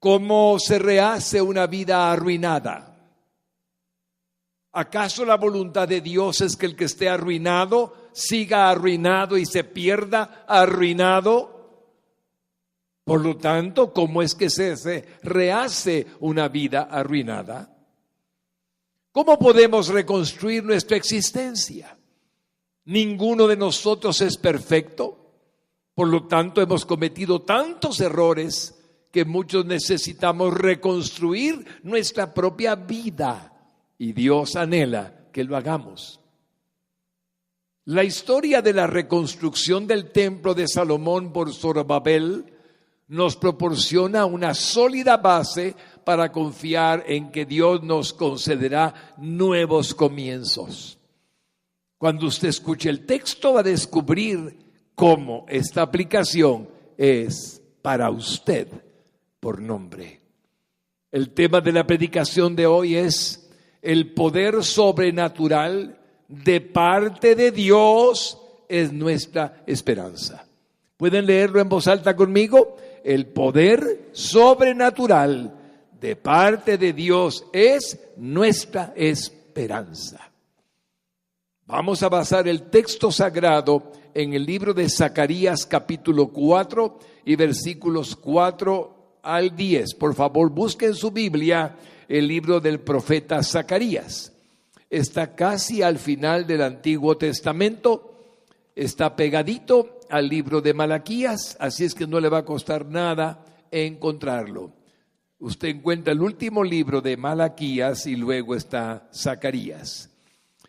¿Cómo se rehace una vida arruinada? ¿Acaso la voluntad de Dios es que el que esté arruinado siga arruinado y se pierda arruinado? Por lo tanto, ¿cómo es que se rehace una vida arruinada? ¿Cómo podemos reconstruir nuestra existencia? Ninguno de nosotros es perfecto. Por lo tanto, hemos cometido tantos errores que muchos necesitamos reconstruir nuestra propia vida. Y Dios anhela que lo hagamos. La historia de la reconstrucción del templo de Salomón por Zorobabel nos proporciona una sólida base para confiar en que Dios nos concederá nuevos comienzos. Cuando usted escuche el texto va a descubrir cómo esta aplicación es para usted por nombre. El tema de la predicación de hoy es el poder sobrenatural de parte de Dios es nuestra esperanza. ¿Pueden leerlo en voz alta conmigo? El poder sobrenatural de parte de Dios es nuestra esperanza. Vamos a basar el texto sagrado en el libro de Zacarías capítulo 4 y versículos 4 al 10. Por favor, busquen su Biblia el libro del profeta Zacarías. Está casi al final del Antiguo Testamento, está pegadito al libro de Malaquías, así es que no le va a costar nada encontrarlo. Usted encuentra el último libro de Malaquías y luego está Zacarías.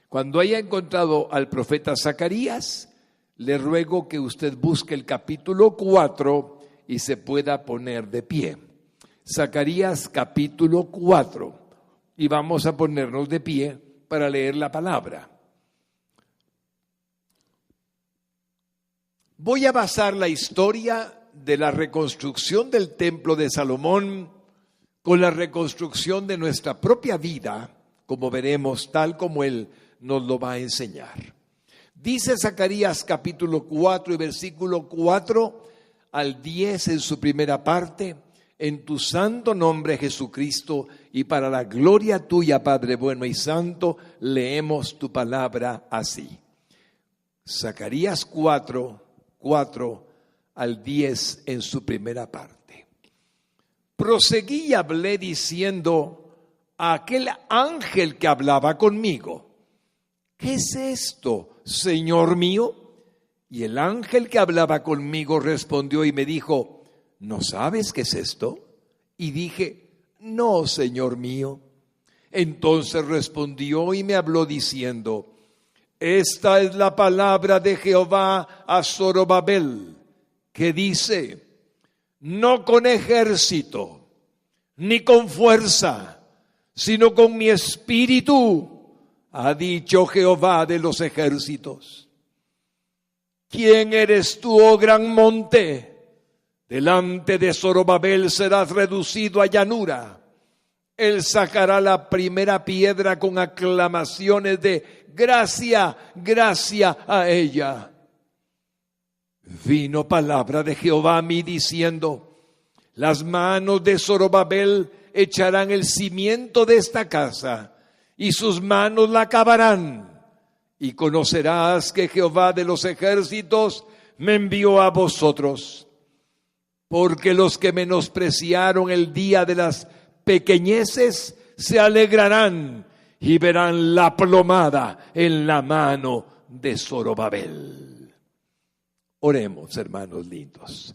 Cuando haya encontrado al profeta Zacarías, le ruego que usted busque el capítulo 4 y se pueda poner de pie. Zacarías capítulo 4, y vamos a ponernos de pie para leer la palabra. Voy a basar la historia de la reconstrucción del templo de Salomón con la reconstrucción de nuestra propia vida, como veremos, tal como él nos lo va a enseñar. Dice Zacarías capítulo 4 y versículo 4 al 10 en su primera parte: en tu santo nombre, Jesucristo, y para la gloria tuya, Padre bueno y santo, leemos tu palabra así. Zacarías 4 al 10 en su primera parte. Proseguí y hablé diciendo a aquel ángel que hablaba conmigo: ¿qué es esto, Señor mío? Y el ángel que hablaba conmigo respondió y me dijo: ¿no sabes qué es esto? Y dije: no, Señor mío. Entonces respondió y me habló diciendo: esta es la palabra de Jehová a Zorobabel, que dice: no con ejército, ni con fuerza, sino con mi espíritu, ha dicho Jehová de los ejércitos. ¿Quién eres tú, oh gran monte? Delante de Zorobabel serás reducido a llanura. Él sacará la primera piedra con aclamaciones de gracia, gracia a ella. Vino palabra de Jehová a mí diciendo: las manos de Zorobabel echarán el cimiento de esta casa, y sus manos la acabarán. Y conocerás que Jehová de los ejércitos me envió a vosotros. Porque los que menospreciaron el día de las pequeñeces se alegrarán y verán la plomada en la mano de Zorobabel. Oremos, hermanos lindos.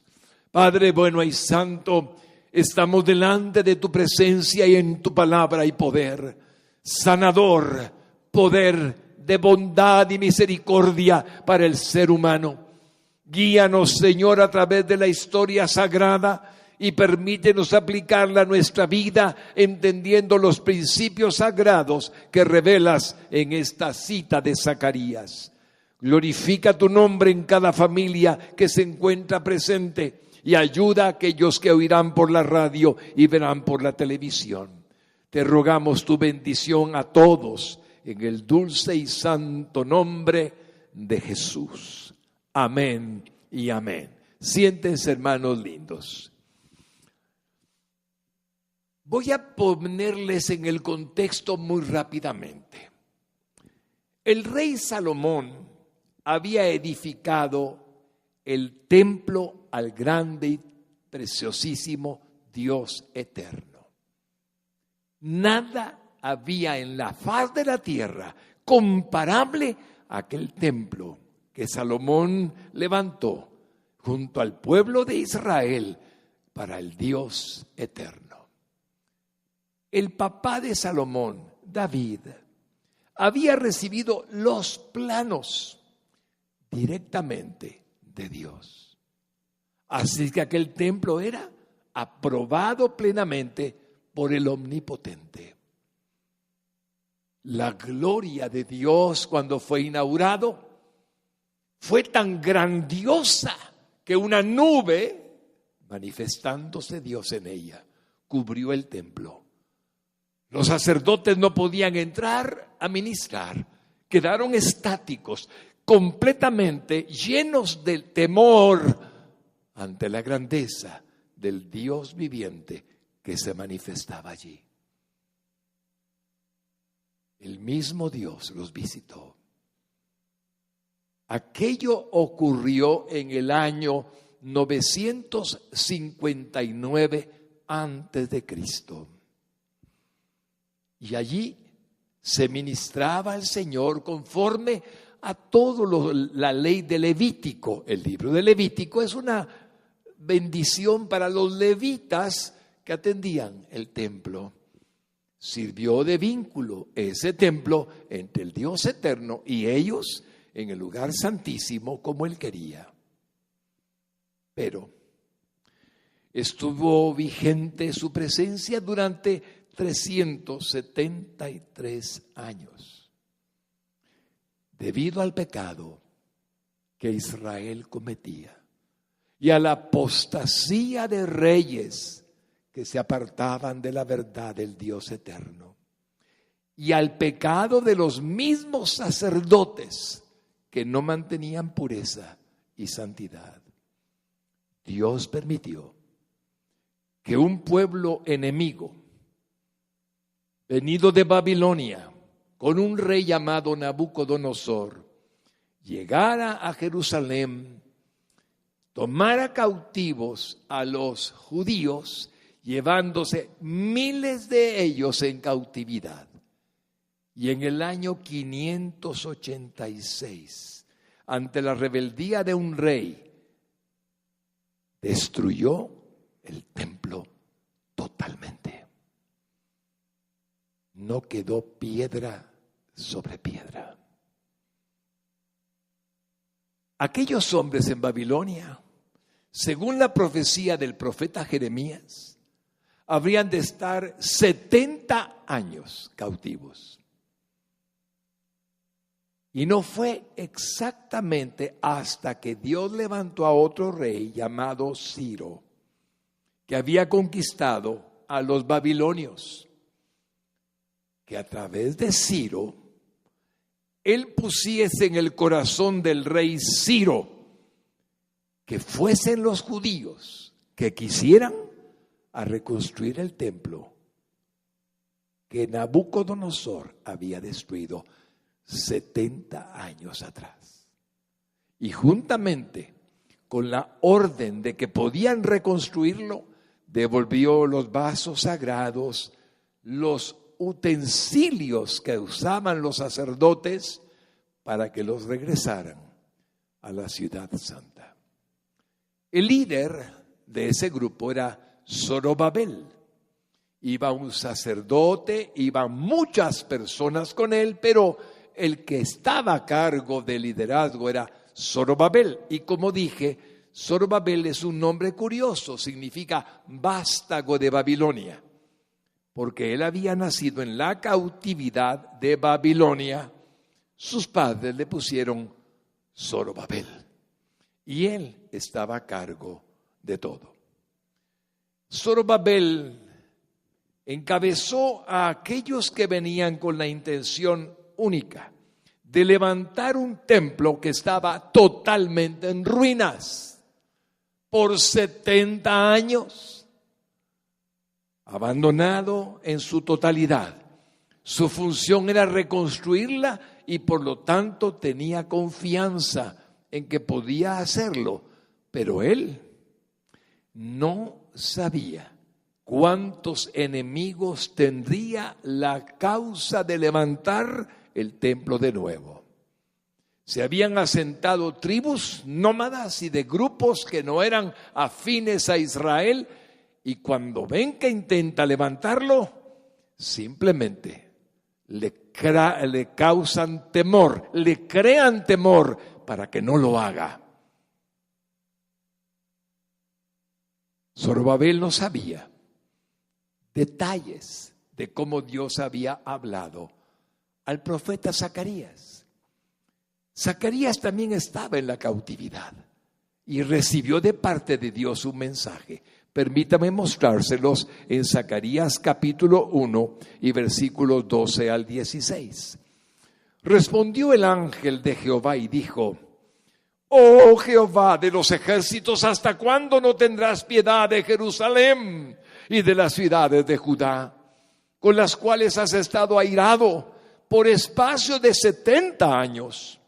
Padre bueno y santo, estamos delante de tu presencia y en tu palabra hay poder sanador, poder de bondad y misericordia para el ser humano. Guíanos, Señor, a través de la historia sagrada y permítenos aplicarla a nuestra vida, entendiendo los principios sagrados que revelas en esta cita de Zacarías. Glorifica tu nombre en cada familia que se encuentra presente y ayuda a aquellos que oirán por la radio y verán por la televisión. Te rogamos tu bendición a todos en el dulce y santo nombre de Jesús. Amén y amén. Siéntense, hermanos lindos. Voy a ponerles en el contexto muy rápidamente. El rey Salomón había edificado el templo al grande y preciosísimo Dios eterno. Nada había en la faz de la tierra comparable a aquel templo que Salomón levantó junto al pueblo de Israel para el Dios eterno. El papá de Salomón, David, había recibido los planos directamente de Dios. Así que aquel templo era aprobado plenamente por el Omnipotente. La gloria de Dios cuando fue inaugurado fue tan grandiosa que una nube, manifestándose Dios en ella, cubrió el templo. Los sacerdotes no podían entrar a ministrar, quedaron estáticos, completamente llenos de temor ante la grandeza del Dios viviente que se manifestaba allí. El mismo Dios los visitó. Aquello ocurrió en el año 959 antes de Cristo. Y allí se ministraba al Señor conforme a todo la ley de Levítico. El libro de Levítico es una bendición para los levitas que atendían el templo. Sirvió de vínculo ese templo entre el Dios eterno y ellos en el lugar santísimo como Él quería. Pero estuvo vigente su presencia durante 373 años, debido al pecado que Israel cometía y a la apostasía de reyes que se apartaban de la verdad del Dios eterno, y al pecado de los mismos sacerdotes que no mantenían pureza y santidad. Dios permitió que un pueblo enemigo, venido de Babilonia, con un rey llamado Nabucodonosor, llegara a Jerusalén, tomara cautivos a los judíos, llevándose miles de ellos en cautividad. Y en el año 586, ante la rebeldía de un rey, destruyó el templo totalmente. No quedó piedra sobre piedra. Aquellos hombres en Babilonia, según la profecía del profeta Jeremías, habrían de estar 70 años cautivos. Y no fue exactamente hasta que Dios levantó a otro rey llamado Ciro, que había conquistado a los babilonios, que a través de Ciro, él pusiese en el corazón del rey Ciro que fuesen los judíos que quisieran a reconstruir el templo que Nabucodonosor había destruido 70 años atrás. Y juntamente con la orden de que podían reconstruirlo, devolvió los vasos sagrados, los utensilios que usaban los sacerdotes para que los regresaran a la ciudad santa. El líder de ese grupo era Zorobabel. Iba un sacerdote, iban muchas personas con él, pero el que estaba a cargo del liderazgo era Zorobabel. Y como dije, Zorobabel es un nombre curioso, significa vástago de Babilonia, porque él había nacido en la cautividad de Babilonia. Sus padres le pusieron Zorobabel y él estaba a cargo de todo. Zorobabel encabezó a aquellos que venían con la intención única de levantar un templo que estaba totalmente en ruinas por 70 años. abandonado en su totalidad. Su función era reconstruirla y por lo tanto tenía confianza en que podía hacerlo, pero él no sabía cuántos enemigos tendría la causa de levantar el templo de nuevo. Se habían asentado tribus nómadas y de grupos que no eran afines a Israel, y cuando ven que intenta levantarlo, simplemente le causan temor, le crean temor para que no lo haga. Zorobabel no sabía detalles de cómo Dios había hablado al profeta Zacarías. Zacarías también estaba en la cautividad y recibió de parte de Dios un mensaje. Permítame mostrárselos en Zacarías capítulo 1 y versículos 12 al 16. Respondió el ángel de Jehová y dijo: Oh Jehová de los ejércitos, ¿hasta cuándo no tendrás piedad de Jerusalén y de las ciudades de Judá, con las cuales has estado airado por espacio de 70 años?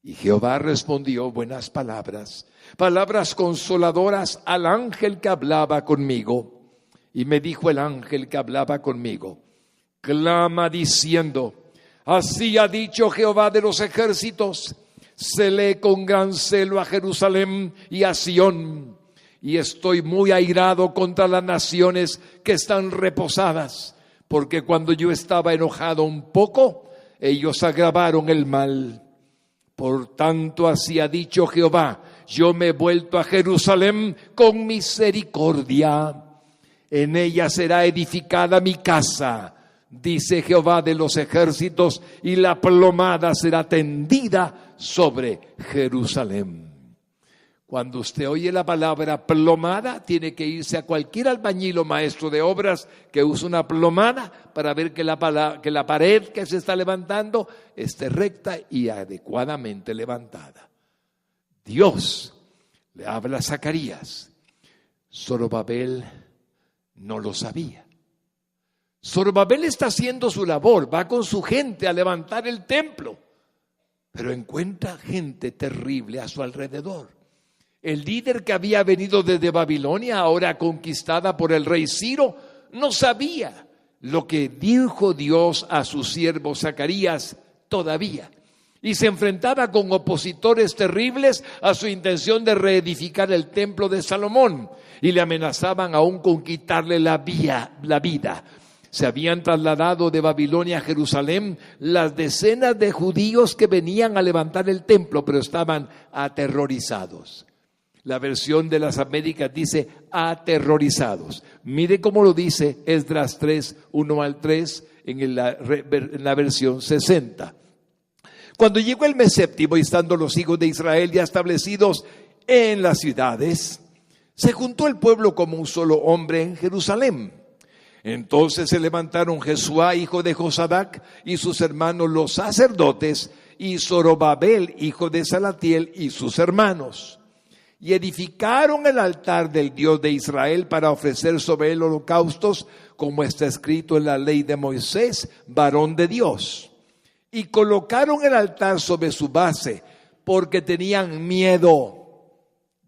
Y Jehová respondió buenas palabras, palabras consoladoras al ángel que hablaba conmigo. Y me dijo el ángel que hablaba conmigo: clama diciendo: así ha dicho Jehová de los ejércitos, celé con gran celo a Jerusalén y a Sión, y estoy muy airado contra las naciones que están reposadas, porque cuando yo estaba enojado un poco, ellos agravaron el mal. Por tanto, así ha dicho Jehová: yo me he vuelto a Jerusalén con misericordia, en ella será edificada mi casa, dice Jehová de los ejércitos, y la plomada será tendida sobre Jerusalén. Cuando usted oye la palabra plomada, tiene que irse a cualquier albañil o maestro de obras que use una plomada para ver que la pared que se está levantando esté recta y adecuadamente levantada. Dios le habla a Zacarías. Zorobabel no lo sabía. Zorobabel está haciendo su labor, va con su gente a levantar el templo, pero encuentra gente terrible a su alrededor. El líder que había venido desde Babilonia, ahora conquistada por el rey Ciro, no sabía lo que dijo Dios a su siervo Zacarías todavía. Y se enfrentaba con opositores terribles a su intención de reedificar el templo de Salomón. Y le amenazaban aún con quitarle la vida. Se habían trasladado de Babilonia a Jerusalén las decenas de judíos que venían a levantar el templo, pero estaban aterrorizados. La versión de las Américas dice aterrorizados. Mire cómo lo dice Esdras 3, 1 al 3 en la versión 60. Cuando llegó el mes séptimo y estando los hijos de Israel ya establecidos en las ciudades, se juntó el pueblo como un solo hombre en Jerusalén. Entonces se levantaron Jesuá, hijo de Josadac, y sus hermanos los sacerdotes, y Zorobabel, hijo de Salatiel, y sus hermanos. Y edificaron el altar del Dios de Israel para ofrecer sobre él holocaustos, como está escrito en la ley de Moisés, varón de Dios. Y colocaron el altar sobre su base, porque tenían miedo.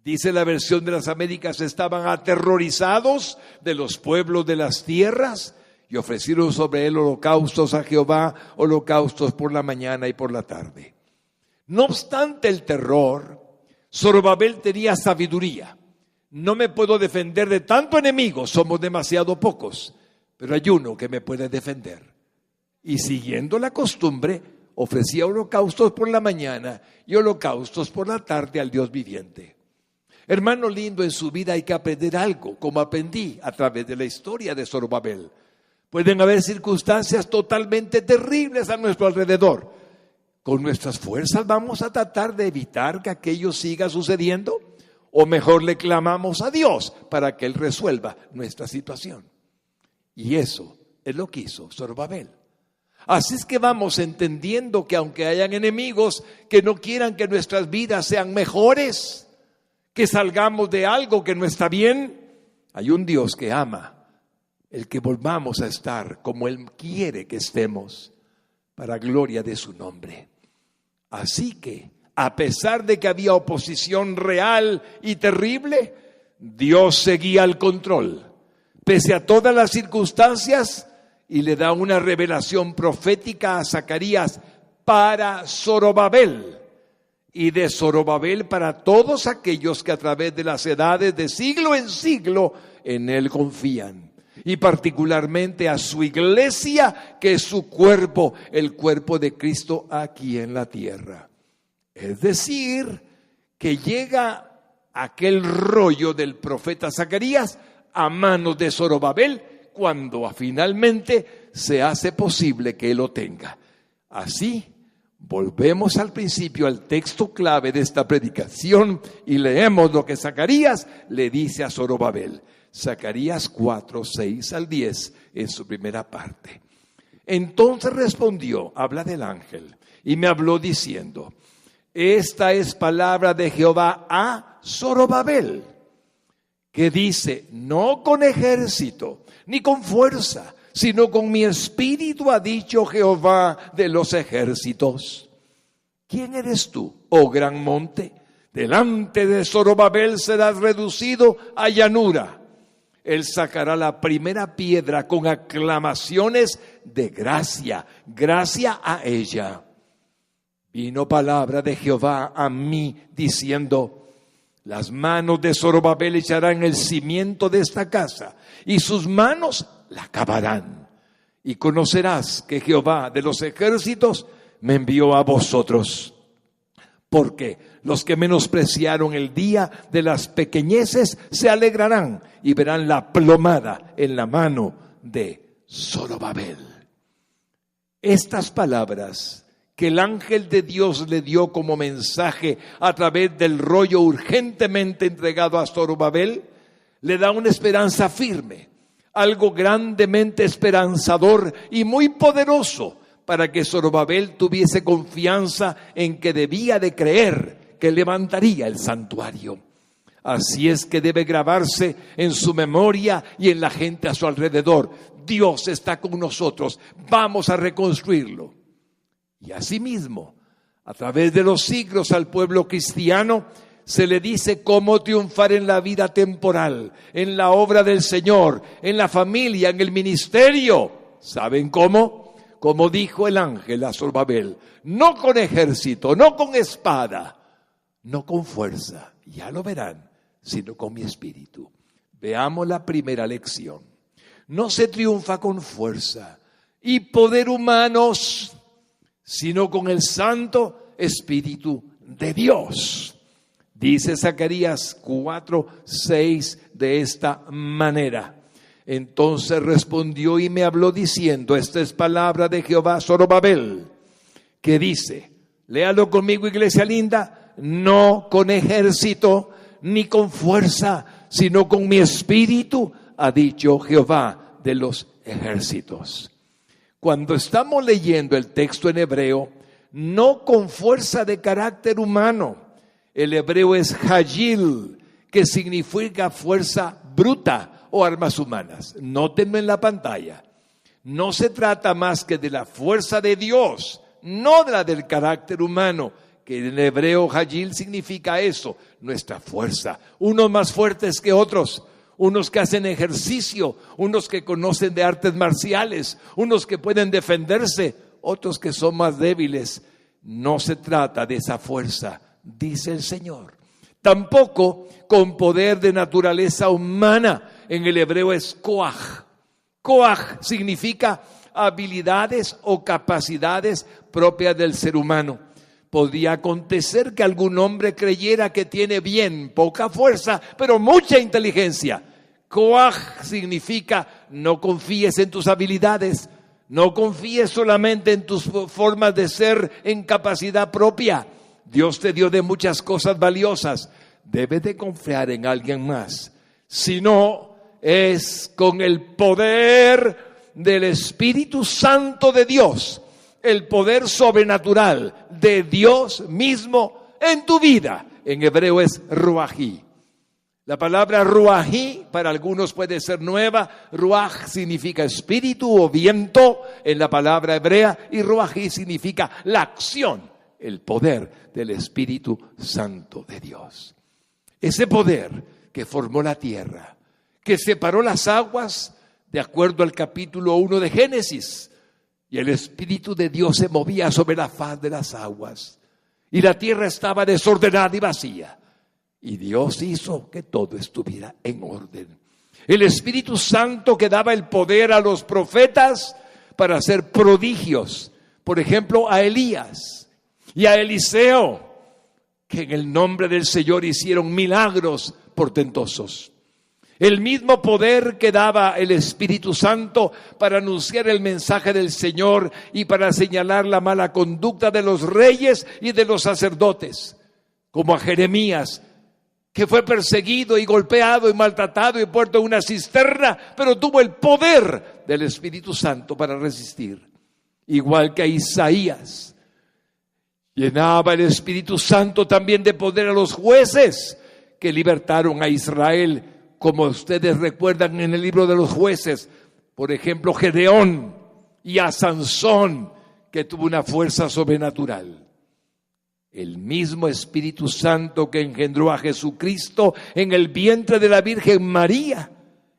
Dice la versión de las Américas, estaban aterrorizados de los pueblos de las tierras, y ofrecieron sobre él holocaustos a Jehová, holocaustos por la mañana y por la tarde. No obstante el terror, Zorobabel tenía sabiduría. No me puedo defender de tanto enemigo, somos demasiado pocos, pero hay uno que me puede defender. Y siguiendo la costumbre, ofrecía holocaustos por la mañana y holocaustos por la tarde al Dios viviente. Hermano lindo, en su vida hay que aprender algo, como aprendí a través de la historia de Zorobabel. Pueden haber circunstancias totalmente terribles a nuestro alrededor. ¿Con nuestras fuerzas vamos a tratar de evitar que aquello siga sucediendo? ¿O mejor le clamamos a Dios para que Él resuelva nuestra situación? Y eso es lo que hizo Zorobabel. Así es que vamos entendiendo que aunque hayan enemigos que no quieran que nuestras vidas sean mejores, que salgamos de algo que no está bien, hay un Dios que ama el que volvamos a estar como Él quiere que estemos, para gloria de su nombre. Así que, a pesar de que había oposición real y terrible, Dios seguía al control, pese a todas las circunstancias, y le da una revelación profética a Zacarías para Zorobabel, y de Zorobabel para todos aquellos que a través de las edades de siglo en siglo en Él confían. Y particularmente a su iglesia, que es su cuerpo, el cuerpo de Cristo aquí en la tierra. Es decir, que llega aquel rollo del profeta Zacarías a manos de Zorobabel, cuando finalmente se hace posible que él lo tenga. Así, volvemos al principio, al texto clave de esta predicación, y leemos lo que Zacarías le dice a Zorobabel. Zacarías 4, 6 al 10 en su primera parte. Entonces respondió, habla del ángel, y me habló diciendo: esta es palabra de Jehová a Zorobabel, que dice: no con ejército, ni con fuerza, sino con mi espíritu, ha dicho Jehová de los ejércitos. ¿Quién eres tú, oh gran monte? Delante de Zorobabel serás reducido a llanura. Él sacará la primera piedra con aclamaciones de gracia, gracia a ella. Vino palabra de Jehová a mí diciendo: las manos de Zorobabel echarán el cimiento de esta casa, y sus manos la acabarán. Y conocerás que Jehová de los ejércitos me envió a vosotros. Porque los que menospreciaron el día de las pequeñeces se alegrarán y verán la plomada en la mano de Zorobabel. Estas palabras que el ángel de Dios le dio como mensaje a través del rollo urgentemente entregado a Zorobabel, le da una esperanza firme, algo grandemente esperanzador y muy poderoso, para que Zorobabel tuviese confianza en que debía de creer que levantaría el santuario. Así es que debe grabarse en su memoria y en la gente a su alrededor: Dios está con nosotros, vamos a reconstruirlo. Y asimismo, a través de los siglos al pueblo cristiano se le dice cómo triunfar en la vida temporal, en la obra del Señor, en la familia, en el ministerio. ¿Saben cómo? Como dijo el ángel a Zorobabel: no con ejército, no con espada, no con fuerza, ya lo verán, sino con mi espíritu. Veamos la primera lección. No se triunfa con fuerza y poder humanos, sino con el Santo Espíritu de Dios. Dice Zacarías 4, 6 de esta manera: entonces respondió y me habló diciendo: esta es palabra de Jehová a Zorobabel, que dice, léalo conmigo, iglesia linda: no con ejército ni con fuerza, sino con mi espíritu, ha dicho Jehová de los ejércitos. Cuando estamos leyendo el texto en hebreo, no con fuerza de carácter humano. El hebreo es hajil, que significa fuerza bruta o armas humanas. Nótenlo en la pantalla. No se trata más que de la fuerza de Dios, no de la del carácter humano, que en hebreo hajil significa eso, nuestra fuerza. Unos más fuertes que otros, unos que hacen ejercicio, unos que conocen de artes marciales, unos que pueden defenderse, otros que son más débiles. No se trata de esa fuerza, dice el Señor. Tampoco con poder de naturaleza humana. En el hebreo es koach. Koach significa habilidades o capacidades propias del ser humano. Podría acontecer que algún hombre creyera que tiene bien poca fuerza, pero mucha inteligencia. Koach significa: no confíes en tus habilidades, no confíes solamente en tus formas de ser en capacidad propia. Dios te dio de muchas cosas valiosas. Debes de confiar en alguien más. Si no, es con el poder del Espíritu Santo de Dios, el poder sobrenatural de Dios mismo en tu vida. En hebreo es ruají. La palabra ruají para algunos puede ser nueva. Ruaj significa espíritu o viento en la palabra hebrea, y ruají significa la acción, el poder del Espíritu Santo de Dios. Ese poder que formó la tierra, que separó las aguas de acuerdo al capítulo 1 de Génesis, y el Espíritu de Dios se movía sobre la faz de las aguas, y la tierra estaba desordenada y vacía. Y Dios hizo que todo estuviera en orden. El Espíritu Santo que daba el poder a los profetas para hacer prodigios. Por ejemplo, a Elías y a Eliseo, que en el nombre del Señor hicieron milagros portentosos. El mismo poder que daba el Espíritu Santo para anunciar el mensaje del Señor y para señalar la mala conducta de los reyes y de los sacerdotes, como a Jeremías, que fue perseguido y golpeado y maltratado y puesto en una cisterna, pero tuvo el poder del Espíritu Santo para resistir. Igual que a Isaías, llenaba el Espíritu Santo también de poder a los jueces que libertaron a Israel, como ustedes recuerdan en el libro de los jueces, por ejemplo, Gedeón, y a Sansón, que tuvo una fuerza sobrenatural. El mismo Espíritu Santo que engendró a Jesucristo en el vientre de la Virgen María,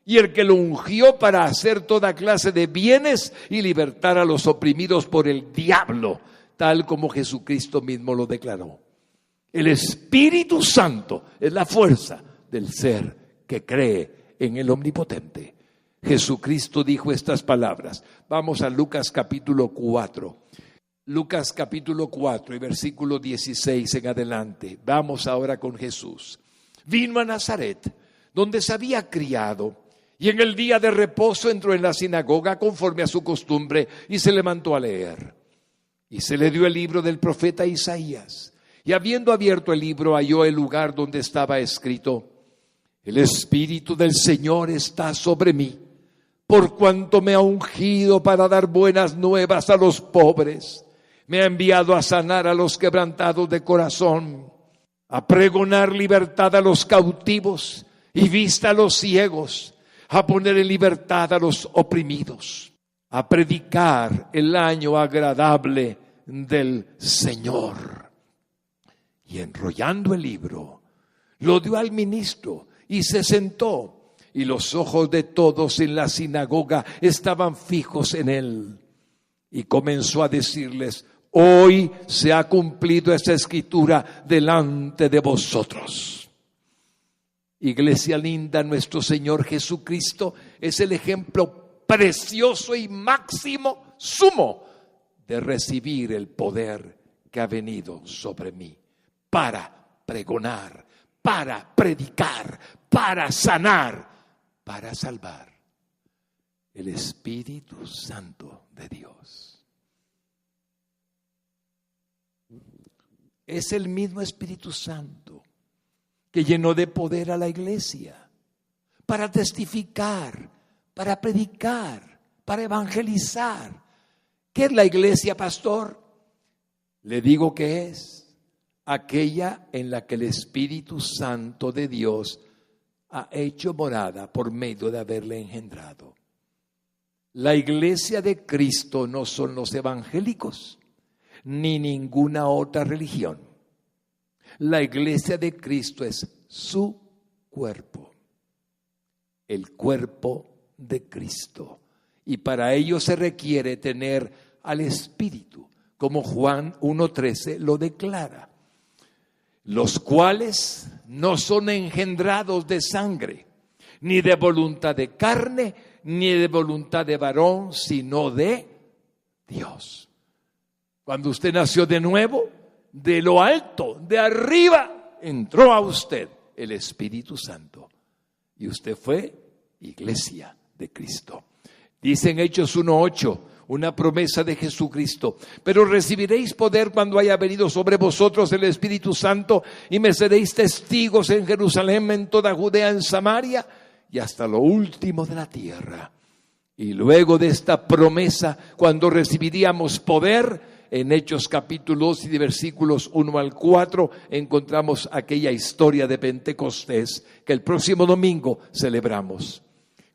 y el que lo ungió para hacer toda clase de bienes y libertar a los oprimidos por el diablo, tal como Jesucristo mismo lo declaró. El Espíritu Santo es la fuerza del ser que cree en el Omnipotente. Jesucristo dijo estas palabras. Vamos a Lucas capítulo 4. Lucas capítulo 4 y versículo 16 en adelante. Vamos ahora con Jesús. Vino a Nazaret, donde se había criado, y en el día de reposo entró en la sinagoga conforme a su costumbre y se levantó a leer. Y se le dio el libro del profeta Isaías. Y habiendo abierto el libro, halló el lugar donde estaba escrito: El Espíritu del Señor está sobre mí, por cuanto me ha ungido para dar buenas nuevas a los pobres. Me ha enviado a sanar a los quebrantados de corazón, a pregonar libertad a los cautivos y vista a los ciegos, a poner en libertad a los oprimidos, a predicar el año agradable del Señor. Y enrollando el libro, lo dio al ministro y se sentó, y los ojos de todos en la sinagoga estaban fijos en él. Y comenzó a decirles: Hoy se ha cumplido esta escritura delante de vosotros. Iglesia linda, nuestro Señor Jesucristo es el ejemplo precioso y máximo, sumo, de recibir el poder que ha venido sobre mí para pregonar, para predicar, para sanar, para salvar. El Espíritu Santo de Dios. Es el mismo Espíritu Santo que llenó de poder a la iglesia para testificar, para predicar, para evangelizar. ¿Qué es la iglesia, pastor? Le digo que es aquella en la que el Espíritu Santo de Dios ha hecho morada por medio de haberle engendrado. La iglesia de Cristo no son los evangélicos, ni ninguna otra religión. La iglesia de Cristo es su cuerpo, el cuerpo de Cristo. Y para ello se requiere tener al Espíritu, como Juan 1:13 lo declara, los cuales no son engendrados de sangre, ni de voluntad de carne, ni de voluntad de varón, sino de Dios. Cuando usted nació de nuevo, de lo alto, de arriba, entró a usted el Espíritu Santo. Y usted fue iglesia de Cristo. Dice en Hechos 1:8, una promesa de Jesucristo: pero recibiréis poder cuando haya venido sobre vosotros el Espíritu Santo, y me seréis testigos en Jerusalén, en toda Judea, en Samaria y hasta lo último de la tierra. Y luego de esta promesa, cuando recibiríamos poder, en Hechos capítulo 2 y de versículos 1 al 4 encontramos aquella historia de Pentecostés que el próximo domingo celebramos.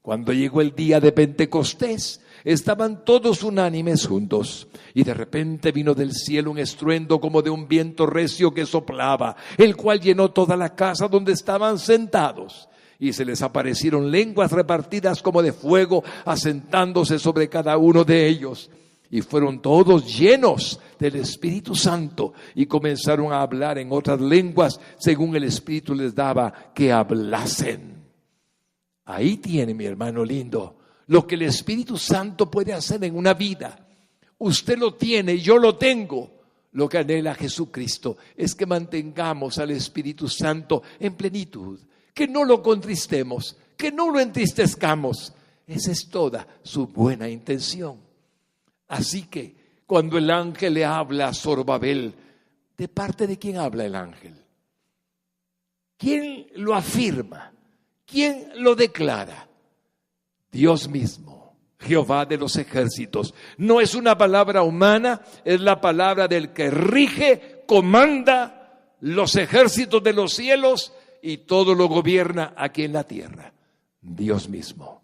Cuando llegó el día de Pentecostés, estaban todos unánimes juntos, y de repente vino del cielo un estruendo como de un viento recio que soplaba, el cual llenó toda la casa donde estaban sentados. Y se les aparecieron lenguas repartidas como de fuego, asentándose sobre cada uno de ellos. Y fueron todos llenos del Espíritu Santo y comenzaron a hablar en otras lenguas según el Espíritu les daba que hablasen. Ahí tiene, mi hermano lindo, lo que el Espíritu Santo puede hacer en una vida. Usted lo tiene, yo lo tengo. Lo que anhela Jesucristo es que mantengamos al Espíritu Santo en plenitud, que no lo contristemos, que no lo entristezcamos. Esa es toda su buena intención. Así que cuando el ángel le habla a Zorobabel, ¿de parte de quién habla el ángel? ¿Quién lo afirma? ¿Quién lo declara? Dios mismo, Jehová de los ejércitos. No es una palabra humana, es la palabra del que rige, comanda los ejércitos de los cielos y todo lo gobierna aquí en la tierra. Dios mismo.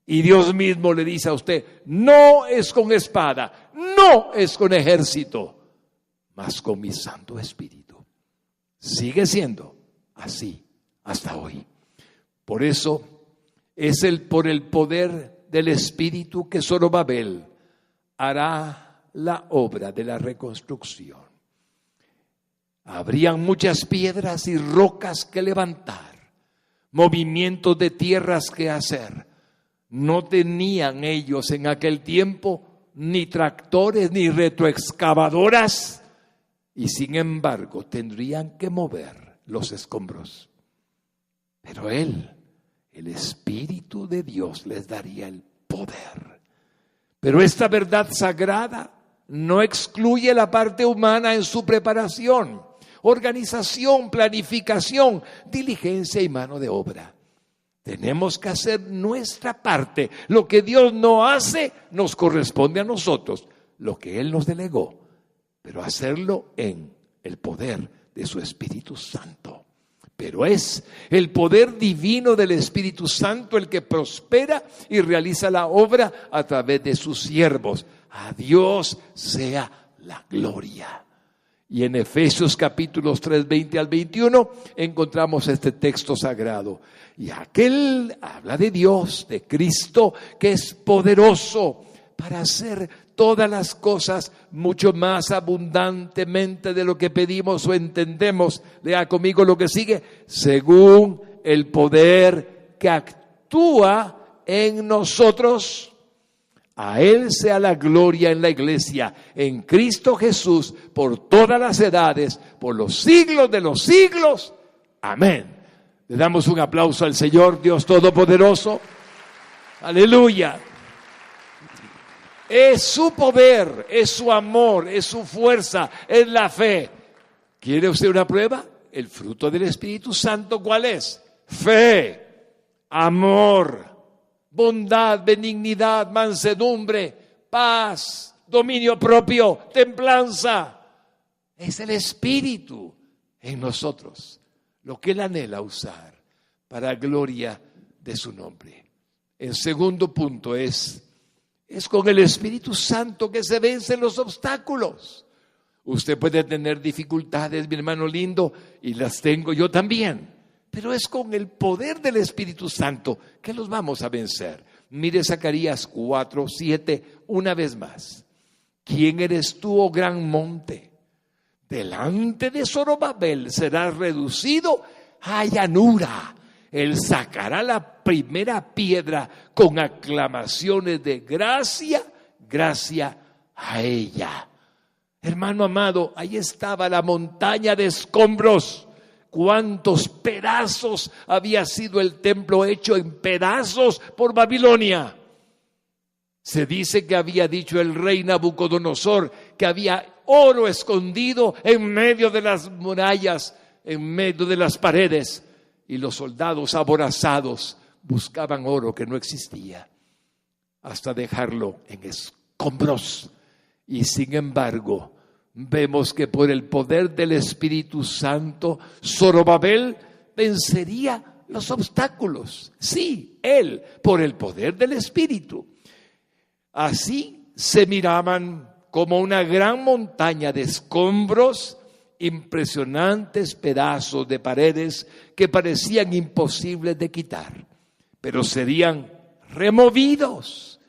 Y Dios mismo le dice a usted, no es con espada, no es con ejército, mas con mi Santo Espíritu. Sigue siendo así hasta hoy. Por eso es por el poder del Espíritu que Zorobabel hará la obra de la reconstrucción. Habrían muchas piedras y rocas que levantar, movimientos de tierras que hacer. No tenían ellos en aquel tiempo ni tractores ni retroexcavadoras, y sin embargo tendrían que mover los escombros. Pero el Espíritu de Dios les daría el poder. Pero esta verdad sagrada no excluye la parte humana en su preparación, organización, planificación, diligencia y mano de obra. Tenemos que hacer nuestra parte. Lo que Dios no hace nos corresponde a nosotros, lo que Él nos delegó, pero hacerlo en el poder de su Espíritu Santo. Pero es el poder divino del Espíritu Santo el que prospera y realiza la obra a través de sus siervos. A Dios sea la gloria. Y en Efesios capítulos 3, 20 al 21 encontramos este texto sagrado. Y aquel habla de Dios, de Cristo, que es poderoso para hacer todas las cosas mucho más abundantemente de lo que pedimos o entendemos. Lea conmigo lo que sigue. Según el poder que actúa en nosotros. A Él sea la gloria en la iglesia, en Cristo Jesús, por todas las edades, por los siglos de los siglos. Amén. Le damos un aplauso al Señor, Dios Todopoderoso. Aleluya. Es su poder, es su amor, es su fuerza, es la fe. ¿Quiere usted una prueba? El fruto del Espíritu Santo, ¿cuál es? Fe, amor, bondad, benignidad, mansedumbre, paz, dominio propio, templanza. Es el Espíritu en nosotros, lo que Él anhela usar para gloria de su nombre. El segundo punto es con el Espíritu Santo que se vencen los obstáculos. Usted puede tener dificultades, mi hermano lindo, y las tengo yo también. Pero es con el poder del Espíritu Santo que los vamos a vencer. Mire Zacarías 4, 7, una vez más. ¿Quién eres tú, oh gran monte? Delante de Zorobabel serás reducido a llanura. Él sacará la primera piedra con aclamaciones de gracia, gracia a ella. Hermano amado, ahí estaba la montaña de escombros. Cuántos pedazos había sido el templo hecho en pedazos por Babilonia. Se dice que había dicho el rey Nabucodonosor que había oro escondido en medio de las murallas, en medio de las paredes, y los soldados aborazados buscaban oro que no existía, hasta dejarlo en escombros. Y sin embargo, vemos que por el poder del Espíritu Santo, Zorobabel vencería los obstáculos. Sí, él, por el poder del Espíritu. Así se miraban como una gran montaña de escombros, impresionantes pedazos de paredes que parecían imposibles de quitar, pero serían removidos.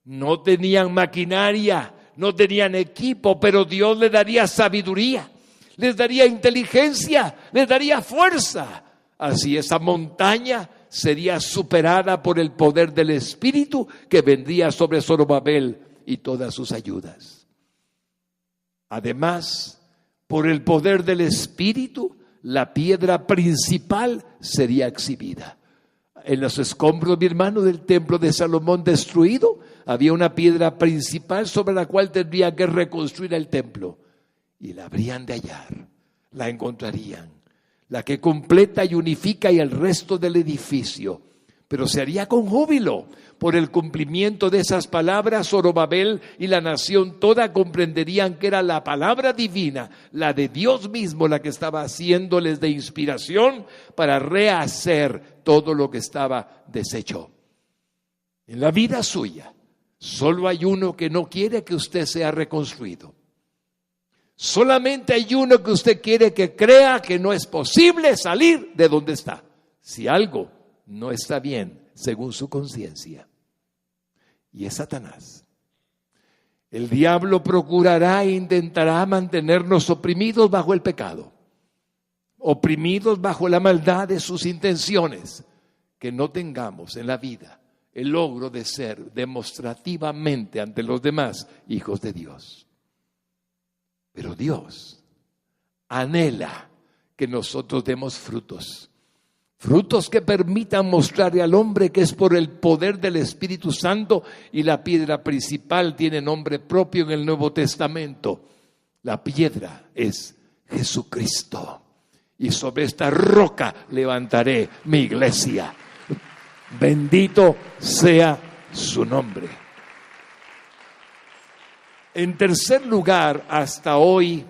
No tenían maquinaria, no tenían equipo, pero Dios les daría sabiduría, les daría inteligencia, les daría fuerza. Así esa montaña sería superada por el poder del Espíritu que vendría sobre Zorobabel y todas sus ayudas. Además, por el poder del Espíritu, la piedra principal sería exhibida. En los escombros, mi hermano, del templo de Salomón destruido, había una piedra principal sobre la cual tendrían que reconstruir el templo. Y la habrían de hallar, la encontrarían, la que completa y unifica y el resto del edificio. Pero se haría con júbilo. Por el cumplimiento de esas palabras, Zorobabel y la nación toda comprenderían que era la palabra divina, la de Dios mismo, la que estaba haciéndoles de inspiración para rehacer todo lo que estaba deshecho. En la vida suya, solo hay uno que no quiere que usted sea reconstruido. Solamente hay uno que usted quiere que crea que no es posible salir de donde está. Si algo no está bien según su conciencia, y es Satanás. El diablo procurará e intentará mantenernos oprimidos bajo el pecado, oprimidos bajo la maldad de sus intenciones, que no tengamos en la vida el logro de ser demostrativamente ante los demás hijos de Dios. Pero Dios anhela que nosotros demos frutos. Frutos que permitan mostrarle al hombre que es por el poder del Espíritu Santo, y la piedra principal tiene nombre propio en el Nuevo Testamento. La piedra es Jesucristo. Y sobre esta roca levantaré mi iglesia. Bendito sea su nombre. En tercer lugar, hasta hoy,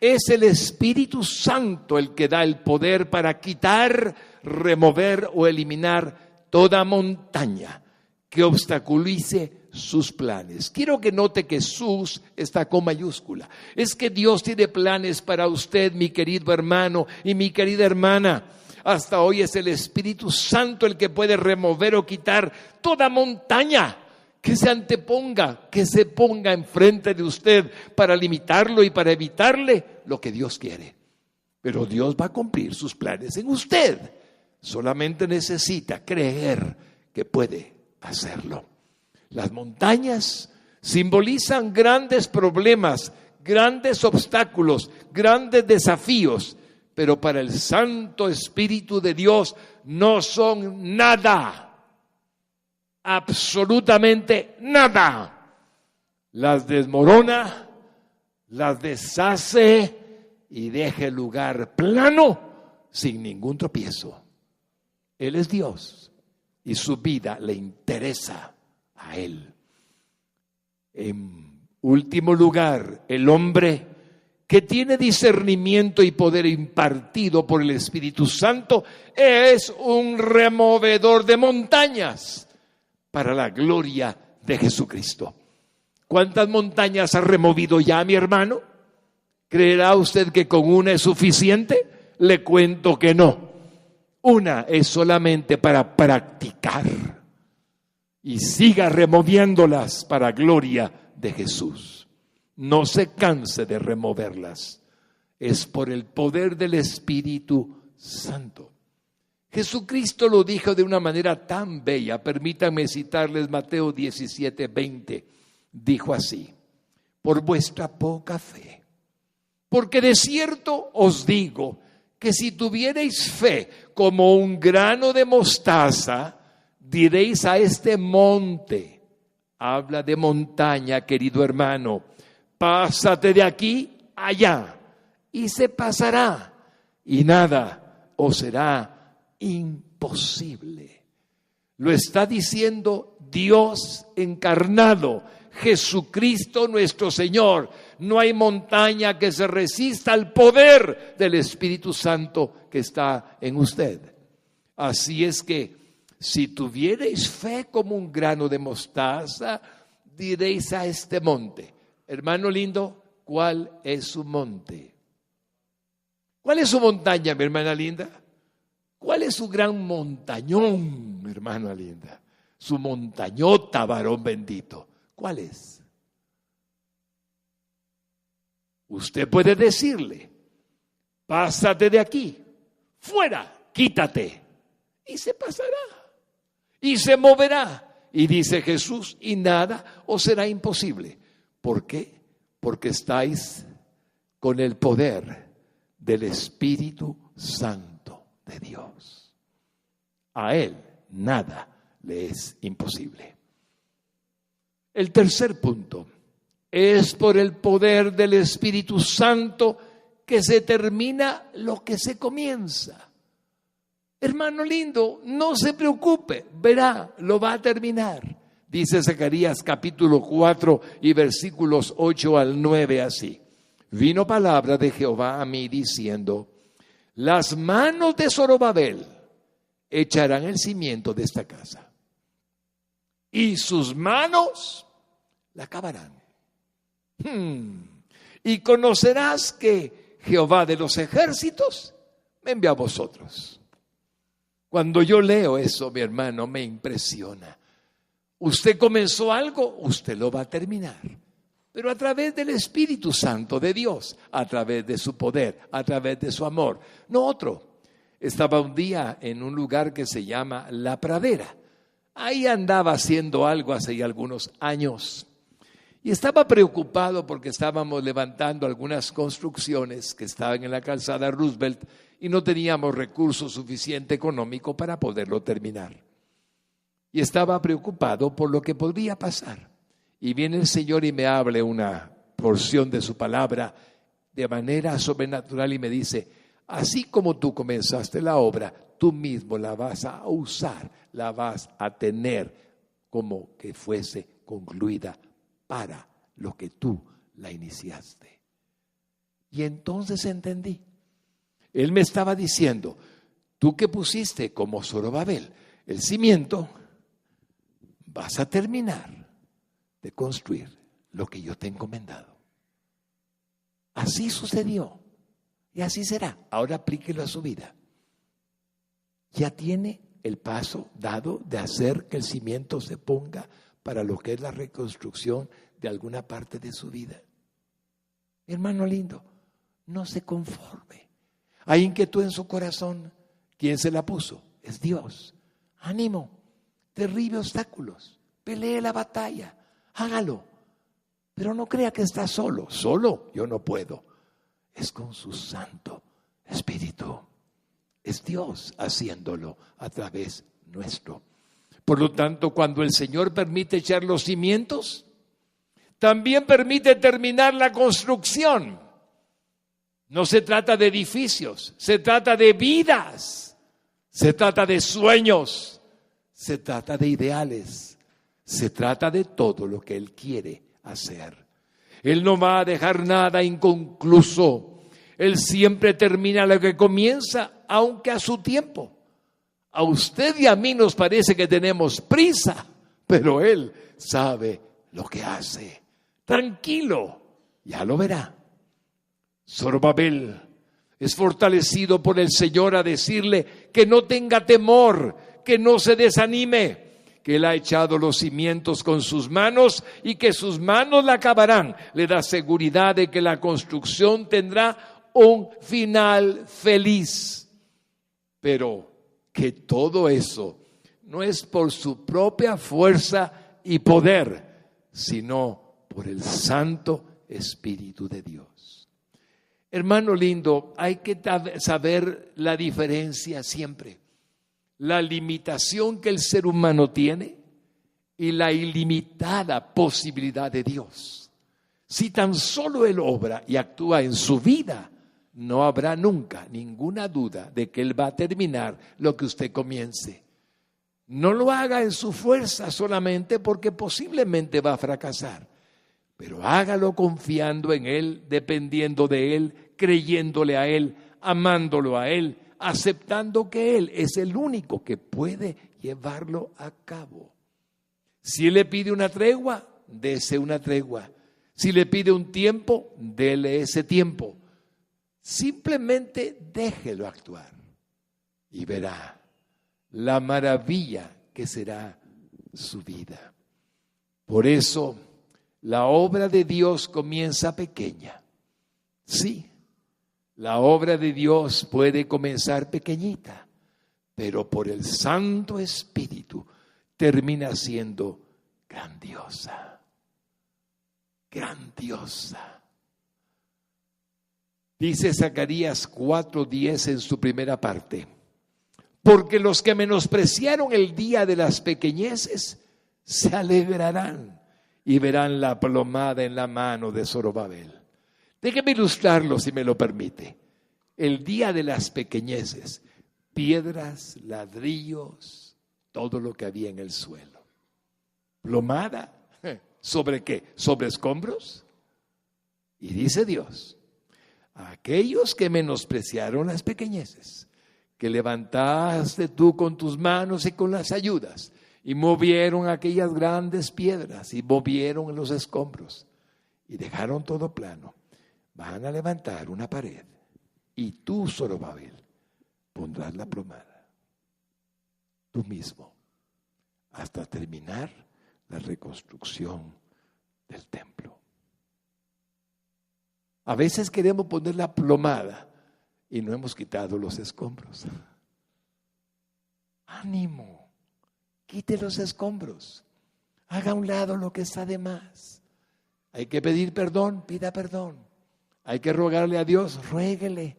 es el Espíritu Santo el que da el poder para quitar, remover o eliminar toda montaña que obstaculice sus planes. Quiero que note que sus está con mayúscula. Es que Dios tiene planes para usted, mi querido hermano y mi querida hermana. Hasta hoy es el Espíritu Santo el que puede remover o quitar toda montaña que se anteponga, que se ponga enfrente de usted para limitarlo y para evitarle lo que Dios quiere. Pero Dios va a cumplir sus planes en usted. Solamente necesita creer que puede hacerlo. Las montañas simbolizan grandes problemas, grandes obstáculos, grandes desafíos, pero para el Santo Espíritu de Dios no son nada. Absolutamente nada. Las desmorona, las deshace y deja el lugar plano sin ningún tropiezo. Él es Dios y su vida le interesa a Él. En último lugar, el hombre que tiene discernimiento y poder impartido por el Espíritu Santo es un removedor de montañas para la gloria de Jesucristo. ¿Cuántas montañas ha removido ya, mi hermano? ¿Creerá usted que con una es suficiente? Le cuento que no. Una es solamente para practicar y siga removiéndolas para gloria de Jesús. No se canse de removerlas. Es por el poder del Espíritu Santo. Jesucristo lo dijo de una manera tan bella. Permítanme citarles Mateo 17:20. Dijo así: por vuestra poca fe. Porque de cierto os digo que si tuvierais fe como un grano de mostaza, diréis a este monte, habla de montaña, querido hermano, pásate de aquí allá, y se pasará, y nada os será imposible. Lo está diciendo Dios encarnado, Jesucristo nuestro Señor. No hay montaña que se resista al poder del Espíritu Santo que está en usted. Así es que si tuvierais fe como un grano de mostaza, diréis a este monte. Hermano lindo, ¿cuál es su monte? ¿Cuál es su montaña, mi hermana linda? ¿Cuál es su gran montañón, mi hermana linda? Su montañota, varón bendito. ¿Cuál es? Usted puede decirle, pásate de aquí, fuera, quítate. Y se pasará. Y se moverá. Y dice Jesús, y nada os será imposible. ¿Por qué? Porque estáis con el poder del Espíritu Santo de Dios. A Él nada le es imposible. El tercer punto, es por el poder del Espíritu Santo que se termina lo que se comienza. Hermano lindo, no se preocupe, verá, lo va a terminar. Dice Zacarías capítulo 4 y versículos 8 al 9 así. Vino palabra de Jehová a mí diciendo, las manos de Zorobabel echarán el cimiento de esta casa y sus manos la acabarán. Y conocerás que Jehová de los ejércitos me envió a vosotros. Cuando yo leo eso, mi hermano, me impresiona. Usted comenzó algo, usted lo va a terminar. Pero a través del Espíritu Santo de Dios, a través de su poder, a través de su amor. No otro. Estaba un día en un lugar que se llama La Pradera. Ahí andaba haciendo algo hace ya algunos años. Y estaba preocupado porque estábamos levantando algunas construcciones que estaban en la calzada Roosevelt y no teníamos recursos suficiente económico para poderlo terminar. Y estaba preocupado por lo que podría pasar. Y viene el Señor y me habla una porción de su palabra de manera sobrenatural y me dice, así como tú comenzaste la obra, tú mismo la vas a usar, la vas a tener como que fuese concluida para lo que tú la iniciaste. Y entonces entendí. Él me estaba diciendo, tú que pusiste como Zorobabel el cimiento, vas a terminar de construir lo que yo te he encomendado. Así sucedió y así será. Ahora aplíquelo a su vida. Ya tiene el paso dado de hacer que el cimiento se ponga para lo que es la reconstrucción de alguna parte de su vida. Hermano lindo, no se conforme. Hay inquietud en su corazón. ¿Quién se la puso? Es Dios. Ánimo, derribe obstáculos, pelee la batalla, hágalo. Pero no crea que está solo. Solo yo no puedo. Es con su Santo Espíritu. Es Dios haciéndolo a través nuestro. Por lo tanto, cuando el Señor permite echar los cimientos, también permite terminar la construcción. No se trata de edificios, se trata de vidas, se trata de sueños, se trata de ideales, se trata de todo lo que Él quiere hacer. Él no va a dejar nada inconcluso. Él siempre termina lo que comienza, aunque a su tiempo. A usted y a mí nos parece que tenemos prisa, pero Él sabe lo que hace. Tranquilo, ya lo verá. Zorobabel es fortalecido por el Señor a decirle que no tenga temor, que no se desanime, que Él ha echado los cimientos con sus manos y que sus manos la acabarán. Le da seguridad de que la construcción tendrá un final feliz. Pero que todo eso no es por su propia fuerza y poder, sino por el Santo Espíritu de Dios. Hermano lindo, hay que saber la diferencia siempre. La limitación que el ser humano tiene y la ilimitada posibilidad de Dios. Si tan solo Él obra y actúa en su vida, no habrá nunca ninguna duda de que Él va a terminar lo que usted comience. No lo haga en su fuerza solamente porque posiblemente va a fracasar, pero hágalo confiando en Él, dependiendo de Él, creyéndole a Él, amándolo a Él, aceptando que Él es el único que puede llevarlo a cabo. Si Él le pide una tregua, dese una tregua. Si le pide un tiempo, dele ese tiempo. Simplemente déjelo actuar y verá la maravilla que será su vida. Por eso, la obra de Dios comienza pequeña. Sí, la obra de Dios puede comenzar pequeñita, pero por el Santo Espíritu termina siendo grandiosa. Grandiosa. Dice Zacarías 4:10 en su primera parte: porque los que menospreciaron el día de las pequeñeces se alegrarán y verán la plomada en la mano de Zorobabel. Déjeme ilustrarlo si me lo permite. El día de las pequeñeces, piedras, ladrillos, todo lo que había en el suelo. Plomada, ¿sobre qué? ¿Sobre escombros? Y dice Dios: aquellos que menospreciaron las pequeñeces, que levantaste tú con tus manos y con las ayudas, y movieron aquellas grandes piedras, y movieron los escombros, y dejaron todo plano, van a levantar una pared, y tú, Zorobabel, pondrás la plomada, tú mismo, hasta terminar la reconstrucción del templo. A veces queremos poner la plomada y no hemos quitado los escombros. Ánimo, quite los escombros, haga a un lado lo que está de más. Hay que pedir perdón, pida perdón. Hay que rogarle a Dios, ruéguele.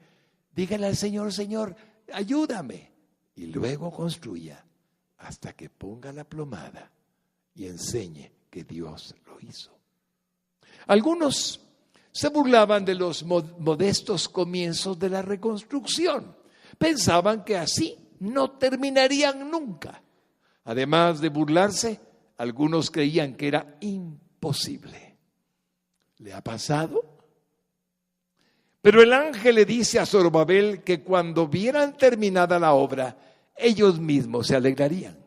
Dígale al Señor: Señor, ayúdame. Y luego construya hasta que ponga la plomada y enseñe que Dios lo hizo. Algunos se burlaban de los modestos comienzos de la reconstrucción. Pensaban que así no terminarían nunca. Además de burlarse, algunos creían que era imposible. ¿Le ha pasado? Pero el ángel le dice a Zorobabel que cuando vieran terminada la obra, ellos mismos se alegrarían.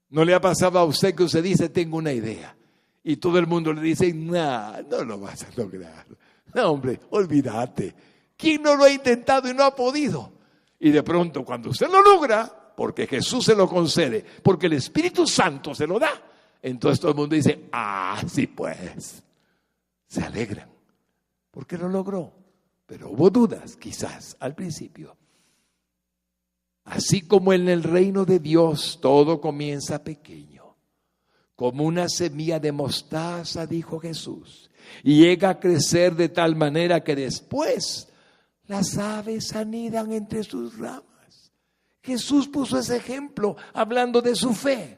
¿No le ha pasado a usted que usted dice: tengo una idea? Y todo el mundo le dice: no lo vas a lograr. No, hombre, olvídate. ¿Quién no lo ha intentado y no ha podido? Y de pronto, cuando usted lo logra, porque Jesús se lo concede, porque el Espíritu Santo se lo da, entonces todo el mundo dice: sí pues. Se alegran porque lo logró. Pero hubo dudas, quizás, al principio. Así como en el reino de Dios todo comienza pequeño, como una semilla de mostaza, dijo Jesús, y llega a crecer de tal manera que después las aves anidan entre sus ramas. Jesús puso ese ejemplo hablando de su fe.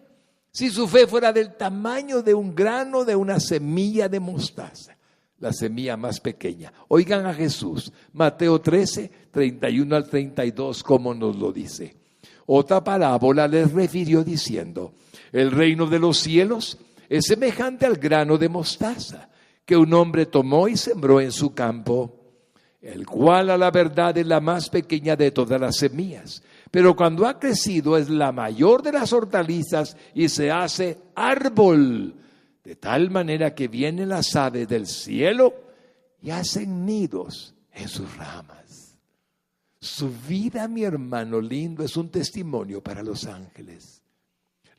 Si su fe fuera del tamaño de un grano de una semilla de mostaza, la semilla más pequeña. Oigan a Jesús, Mateo 13, 31 al 32, como nos lo dice. Otra parábola les refirió diciendo: el reino de los cielos es semejante al grano de mostaza que un hombre tomó y sembró en su campo, el cual a la verdad es la más pequeña de todas las semillas, pero cuando ha crecido es la mayor de las hortalizas y se hace árbol, de tal manera que vienen las aves del cielo y hacen nidos en sus ramas. Su vida, mi hermano lindo, es un testimonio para los ángeles.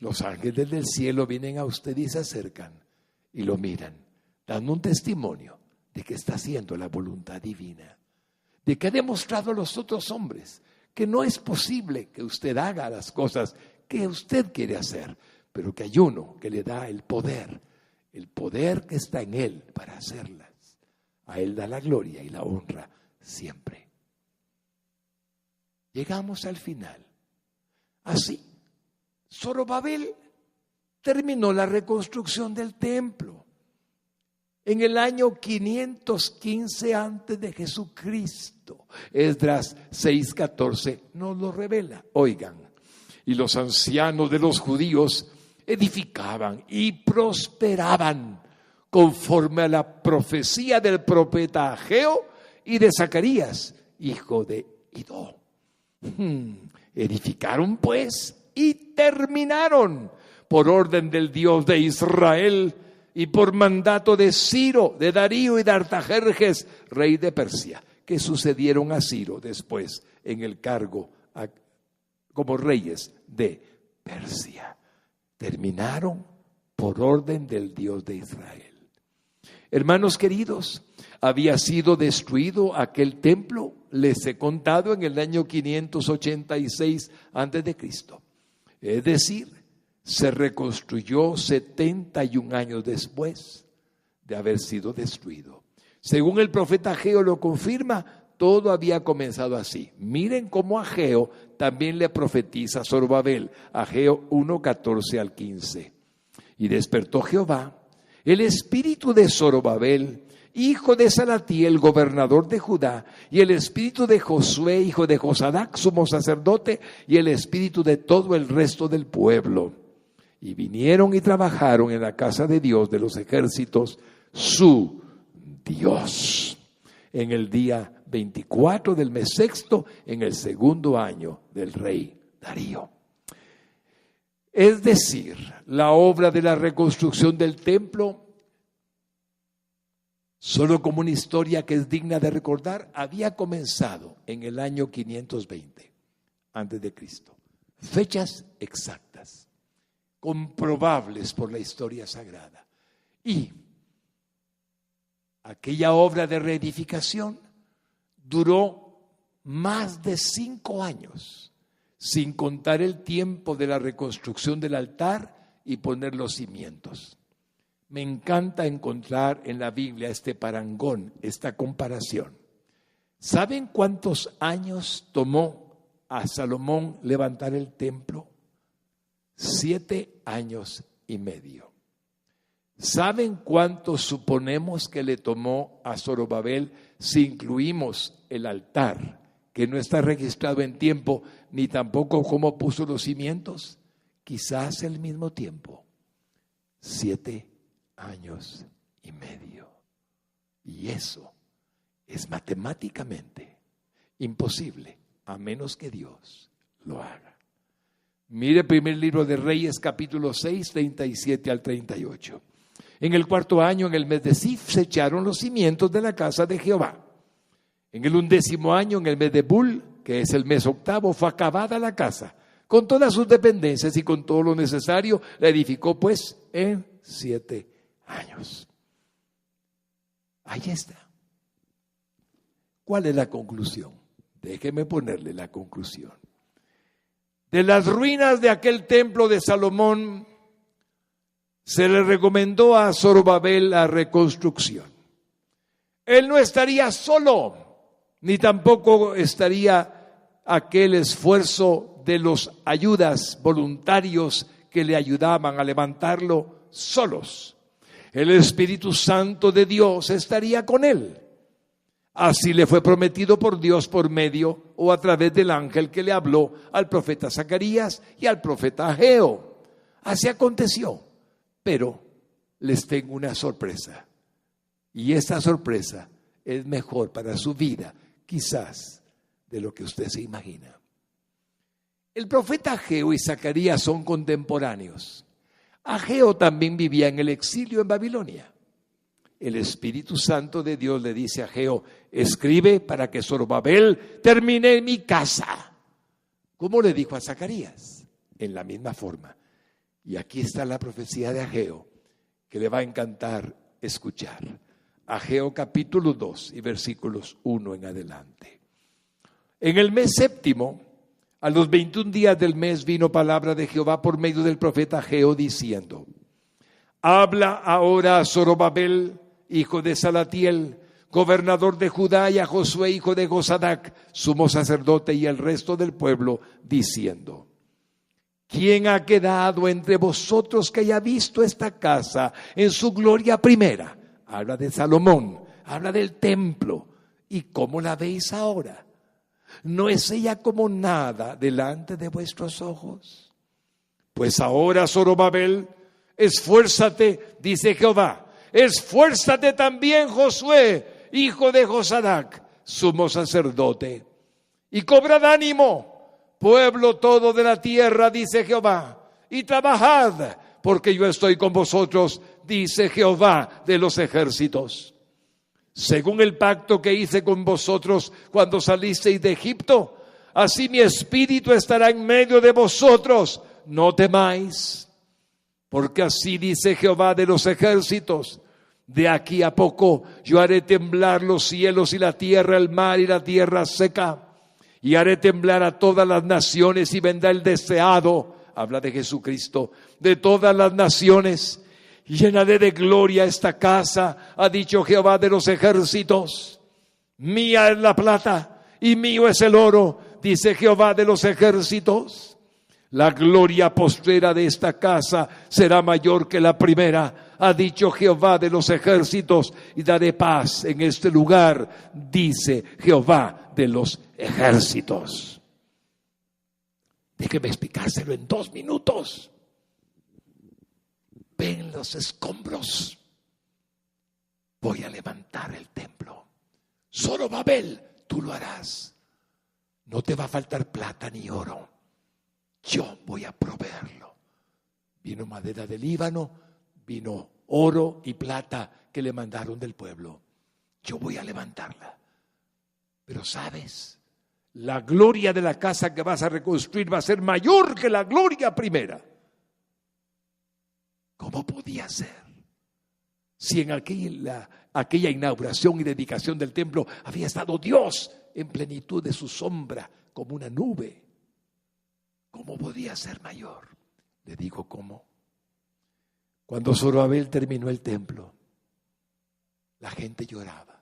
Los ángeles del cielo vienen a usted y se acercan y lo miran, dando un testimonio de que está haciendo la voluntad divina, de que ha demostrado a los otros hombres que no es posible que usted haga las cosas que usted quiere hacer, pero que hay uno que le da el poder que está en él para hacerlas. A él da la gloria y la honra siempre. Llegamos al final. Así, Zorobabel terminó la reconstrucción del templo en el año 515 antes de Jesucristo. Esdras 6:14 nos lo revela. Oigan, y los ancianos de los judíos edificaban y prosperaban conforme a la profecía del profeta Ageo y de Zacarías, hijo de Idó. Edificaron pues y terminaron por orden del Dios de Israel y por mandato de Ciro, de Darío y de Artajerjes, rey de Persia, que sucedieron a Ciro después en el cargo como reyes de Persia. Terminaron por orden del Dios de Israel. Hermanos queridos, había sido destruido aquel templo, les he contado, en el año 586 a.C. Es decir, se reconstruyó 71 años después de haber sido destruido. Según el profeta Ageo lo confirma, todo había comenzado así. Miren cómo Ageo también le profetiza a Zorobabel, Ageo 1:14 al 15. Y despertó Jehová el espíritu de Zorobabel, hijo de Salatiel, gobernador de Judá, y el espíritu de Josué, hijo de Josadac, sumo sacerdote, y el espíritu de todo el resto del pueblo. Y vinieron y trabajaron en la casa de Dios de los ejércitos, su Dios, en el día 24 del mes sexto, en el segundo año del rey Darío. Es decir, la obra de la reconstrucción del templo, solo como una historia que es digna de recordar, había comenzado en el año 520 antes de Cristo. Fechas exactas, comprobables por la historia sagrada. Y aquella obra de reedificación duró más de 5 años, sin contar el tiempo de la reconstrucción del altar y poner los cimientos. Me encanta encontrar en la Biblia este parangón, esta comparación. ¿Saben cuántos años tomó a Salomón levantar el templo? 7 años y medio. ¿Saben cuánto suponemos que le tomó a Zorobabel si incluimos el altar, que no está registrado en tiempo, ni tampoco cómo puso los cimientos? Quizás el mismo tiempo, 7 años y medio. Y eso es matemáticamente imposible, a menos que Dios lo haga. Mire el primer libro de Reyes, capítulo 6, 37 al 38. En el 4º año, en el mes de Sif, se echaron los cimientos de la casa de Jehová. En el 11º año, en el mes de Bul, que es el mes 8º, fue acabada la casa, con todas sus dependencias y con todo lo necesario. La edificó pues en 7 años. Ahí está. ¿Cuál es la conclusión? Déjeme ponerle la conclusión. De las ruinas de aquel templo de Salomón, se le recomendó a Zorobabel la reconstrucción. Él no estaría solo, ni tampoco estaría aquel esfuerzo de los ayudas voluntarios que le ayudaban a levantarlo solos. El Espíritu Santo de Dios estaría con él. Así le fue prometido por Dios por medio o a través del ángel que le habló al profeta Zacarías y al profeta Ageo. Así aconteció. Pero les tengo una sorpresa. Y esta sorpresa es mejor para su vida, quizás, de lo que usted se imagina. El profeta Ageo y Zacarías son contemporáneos. Ageo también vivía en el exilio en Babilonia. El Espíritu Santo de Dios le dice a Ageo: escribe para que Zorobabel termine mi casa. ¿Cómo le dijo a Zacarías? En la misma forma. Y aquí está la profecía de Ageo, que le va a encantar escuchar. Ageo capítulo 2 y versículos 1 en adelante. En el mes séptimo, a los 21 días del mes, vino palabra de Jehová por medio del profeta Ageo diciendo: habla ahora a Zorobabel, hijo de Salatiel, gobernador de Judá, y a Josué, hijo de Josadac, sumo sacerdote, y el resto del pueblo, diciendo: ¿quién ha quedado entre vosotros que haya visto esta casa en su gloria primera? Habla de Salomón, habla del templo. ¿Y cómo la veis ahora? ¿No es ella como nada delante de vuestros ojos? Pues ahora, Zorobabel, esfuérzate, dice Jehová. Esfuérzate también, Josué, hijo de Josadac, sumo sacerdote. Y cobrad ánimo, pueblo todo de la tierra, dice Jehová. Y trabajad, porque yo estoy con vosotros, dice Jehová de los ejércitos. Según el pacto que hice con vosotros cuando salisteis de Egipto, así mi espíritu estará en medio de vosotros. No temáis, porque así dice Jehová de los ejércitos. De aquí a poco yo haré temblar los cielos y la tierra, el mar y la tierra seca. Y haré temblar a todas las naciones y vendrá el deseado, habla de Jesucristo, de todas las naciones. Llenaré de gloria esta casa, ha dicho Jehová de los ejércitos. Mía es la plata y mío es el oro, dice Jehová de los ejércitos. La gloria postrera de esta casa será mayor que la primera, ha dicho Jehová de los ejércitos, y daré paz en este lugar, dice Jehová de los ejércitos. Déjeme explicárselo en 2 minutos. Ven los escombros. Voy a levantar el templo. Zorobabel, tú lo harás. No te va a faltar plata ni oro. Yo voy a proveerlo. Vino madera del Líbano, vino oro y plata que le mandaron del pueblo. Yo voy a levantarla. Pero sabes, la gloria de la casa que vas a reconstruir va a ser mayor que la gloria primera. ¿Cómo podía ser? Si en aquella inauguración y dedicación del templo había estado Dios en plenitud de su sombra como una nube. ¿Cómo podía ser mayor? Le digo cómo. Cuando Zorobabel terminó el templo, la gente lloraba.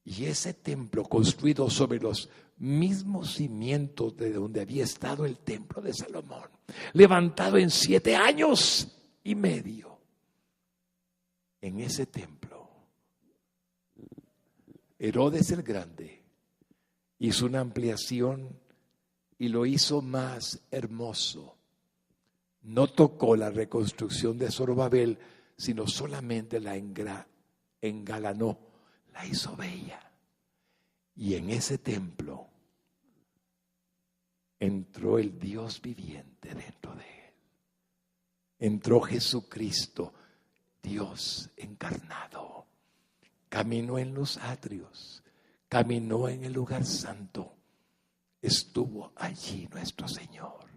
Y ese templo construido sobre los mismos cimientos de donde había estado el templo de Salomón, levantado en 7 años y medio, en ese templo, Herodes el Grande hizo una ampliación y lo hizo más hermoso. No tocó la reconstrucción de Zorobabel, sino solamente la engalanó, la hizo bella. Y en ese templo entró el Dios viviente dentro de él. Entró Jesucristo, Dios encarnado. Caminó en los atrios, caminó en el lugar santo. Estuvo allí nuestro Señor.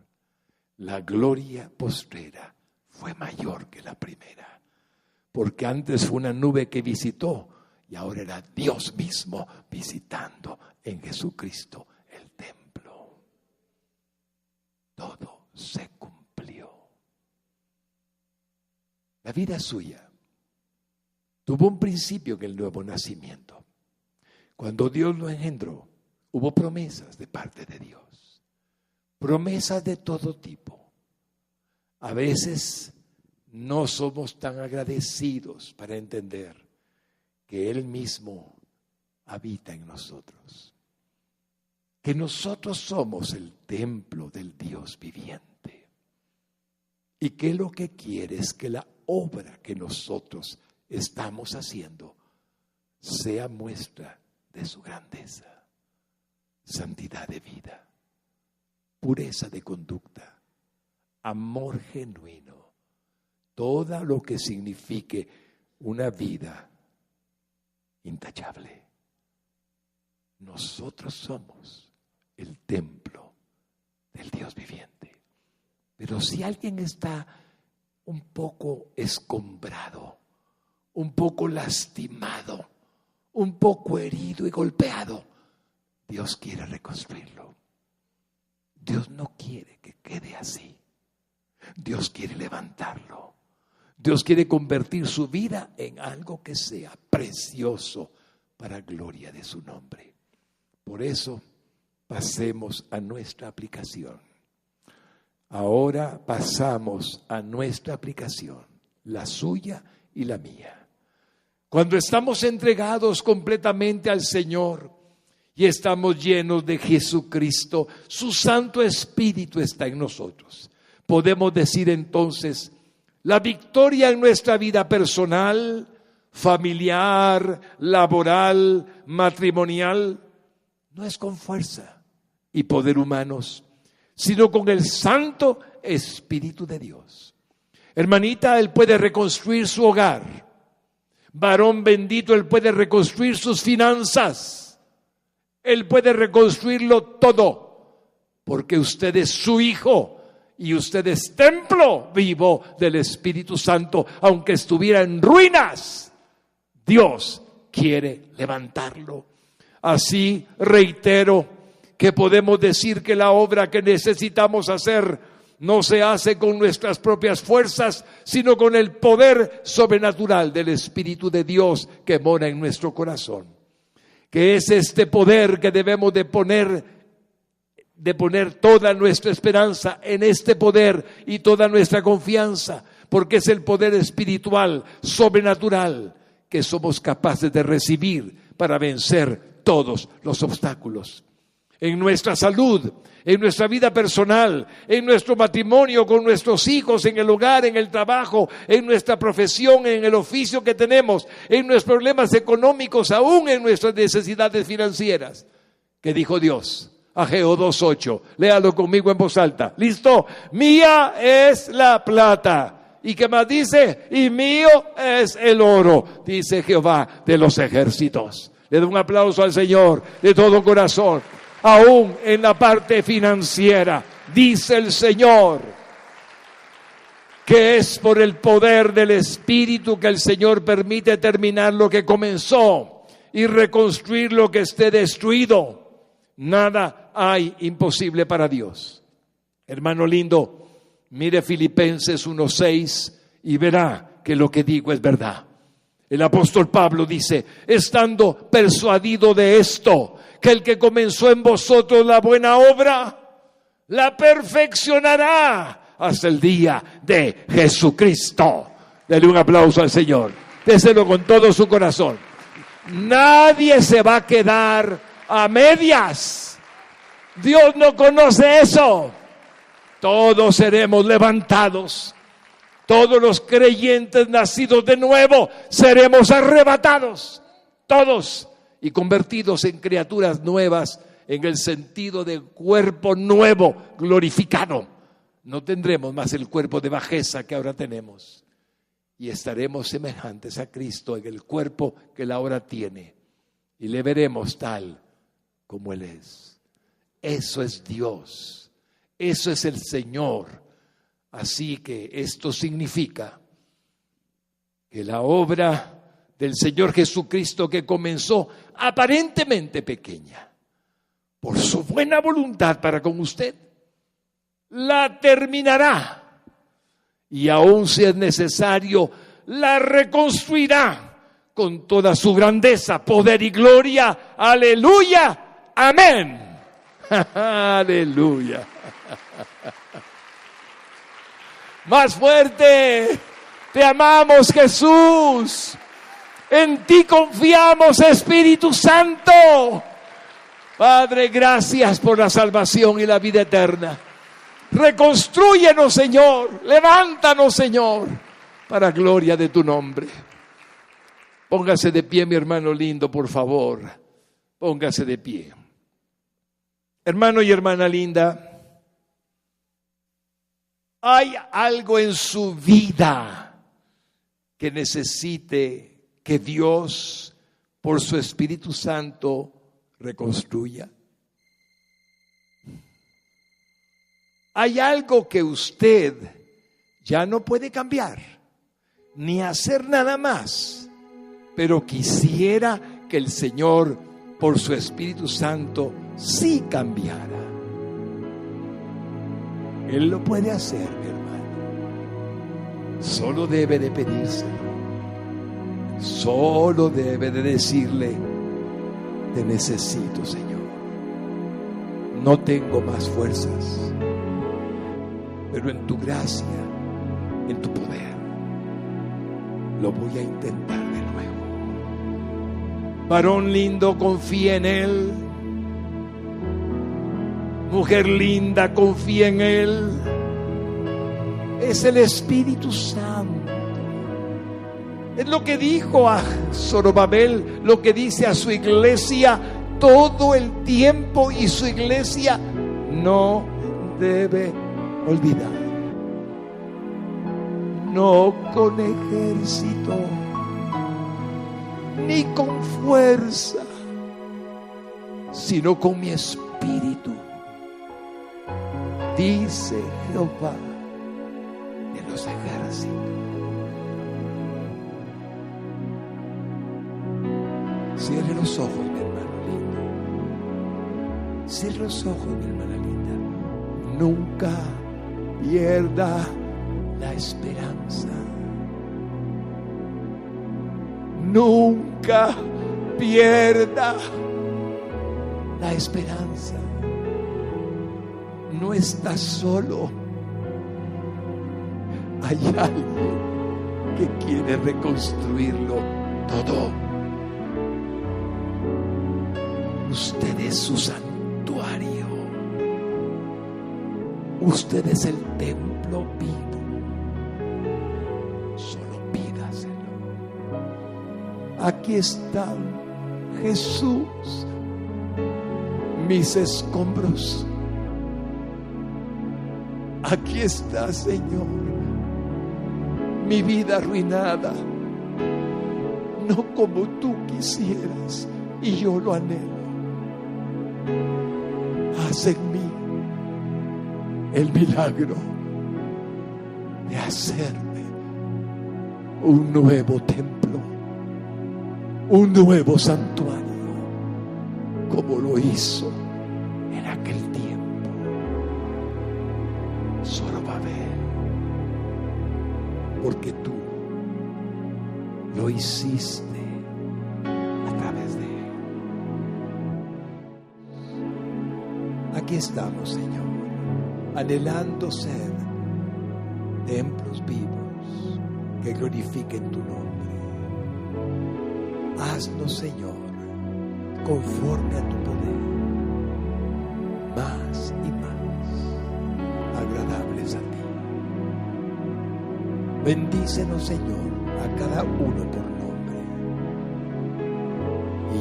La gloria postrera fue mayor que la primera, porque antes fue una nube que visitó y ahora era Dios mismo visitando en Jesucristo el templo. Todo se cumplió. La vida suya tuvo un principio en el nuevo nacimiento. Cuando Dios lo engendró, hubo promesas de parte de Dios. Promesas de todo tipo. A veces no somos tan agradecidos para entender que Él mismo habita en nosotros. Que nosotros somos el templo del Dios viviente. Y que lo que quiere es que la obra que nosotros estamos haciendo sea muestra de su grandeza, santidad de vida, pureza de conducta, amor genuino, todo lo que signifique una vida intachable. Nosotros somos el templo del Dios viviente. Pero si alguien está un poco escombrado, un poco lastimado, un poco herido y golpeado, Dios quiere reconstruirlo. Dios no quiere que quede así. Dios quiere levantarlo. Dios quiere convertir su vida en algo que sea precioso para gloria de su nombre. Por eso, pasemos a nuestra aplicación. Ahora pasamos a nuestra aplicación, la suya y la mía. Cuando estamos entregados completamente al Señor y estamos llenos de Jesucristo, su Santo Espíritu está en nosotros. Podemos decir entonces, la victoria en nuestra vida personal, familiar, laboral, matrimonial, no es con fuerza y poder humanos, sino con el Santo Espíritu de Dios. Hermanita, Él puede reconstruir su hogar. Varón bendito, Él puede reconstruir sus finanzas. Él puede reconstruirlo todo, porque usted es su hijo y usted es templo vivo del Espíritu Santo. Aunque estuviera en ruinas, Dios quiere levantarlo. Así reitero que podemos decir que la obra que necesitamos hacer no se hace con nuestras propias fuerzas, sino con el poder sobrenatural del Espíritu de Dios que mora en nuestro corazón. Que es este poder que debemos de poner toda nuestra esperanza en este poder y toda nuestra confianza, porque es el poder espiritual, sobrenatural, que somos capaces de recibir para vencer todos los obstáculos. En nuestra salud, en nuestra vida personal, en nuestro matrimonio con nuestros hijos, en el hogar, en el trabajo, en nuestra profesión, en el oficio que tenemos, en nuestros problemas económicos, aún en nuestras necesidades financieras. ¿Qué dijo Dios? Ageo 2:8, léalo conmigo en voz alta. ¿Listo? Mía es la plata. ¿Y qué más dice? Y mío es el oro, dice Jehová de los ejércitos. Le doy un aplauso al Señor de todo corazón. Aún en la parte financiera, dice el Señor, que es por el poder del Espíritu que el Señor permite terminar lo que comenzó y reconstruir lo que esté destruido. Nada hay imposible para Dios. Hermano lindo, mire Filipenses 1:6 y verá que lo que digo es verdad. El apóstol Pablo dice, estando persuadido de esto, que el que comenzó en vosotros la buena obra, la perfeccionará hasta el día de Jesucristo. Dele un aplauso al Señor. Déselo con todo su corazón. Nadie se va a quedar a medias. Dios no conoce eso. Todos seremos levantados. Todos los creyentes nacidos de nuevo seremos arrebatados. Todos. Y convertidos en criaturas nuevas en el sentido de cuerpo nuevo, glorificado. No tendremos más el cuerpo de bajeza que ahora tenemos. Y estaremos semejantes a Cristo en el cuerpo que Él ahora tiene. Y le veremos tal como Él es. Eso es Dios. Eso es el Señor. Así que esto significa que la obra del Señor Jesucristo, que comenzó aparentemente pequeña, por su buena voluntad para con usted, la terminará. Y aún si es necesario, la reconstruirá con toda su grandeza, poder y gloria. Aleluya, amén. Aleluya. Más fuerte. Te amamos, Jesús. En ti confiamos, Espíritu Santo. Padre, gracias por la salvación y la vida eterna. Reconstrúyenos, Señor. Levántanos, Señor, para gloria de tu nombre. Póngase de pie, mi hermano lindo, por favor. Póngase de pie. Hermano y hermana linda, ¿hay algo en su vida que necesite que Dios, por su Espíritu Santo, reconstruya? ¿Hay algo que usted ya no puede cambiar, ni hacer nada más, pero quisiera que el Señor, por su Espíritu Santo, sí cambiara? Él lo puede hacer, mi hermano. Solo debe de pedírselo. Solo debe de decirle: te necesito, Señor. No tengo más fuerzas, pero en tu gracia, en tu poder, lo voy a intentar de nuevo. Varón lindo, confía en Él. Mujer linda, confía en Él. Es el Espíritu Santo. Es lo que dijo a Zorobabel, lo que dice a su iglesia todo el tiempo, y su iglesia no debe olvidar. No con ejército, ni con fuerza, sino con mi espíritu, dice Jehová de los ejércitos. Cierre los ojos, mi hermano lindo. Cierre los ojos, mi hermana linda. Nunca pierda la esperanza. Nunca pierda la esperanza. No está solo. Hay alguien que quiere reconstruirlo todo. Usted es su santuario. Usted es el templo vivo. Solo pídaselo. Aquí está Jesús. Mis escombros. Aquí está, Señor, mi vida arruinada. No como tú quisieras, y yo lo anhelo. Haz en mí el milagro de hacerme un nuevo templo, un nuevo santuario, como lo hizo en aquel tiempo Zorobabel, porque tú lo hiciste a través de él. Aquí estamos, Señor, anhelando ser templos vivos que glorifiquen tu nombre. Haznos, Señor, conforme a tu poder, más y más agradables a ti. Bendícenos, Señor, a cada uno por nombre,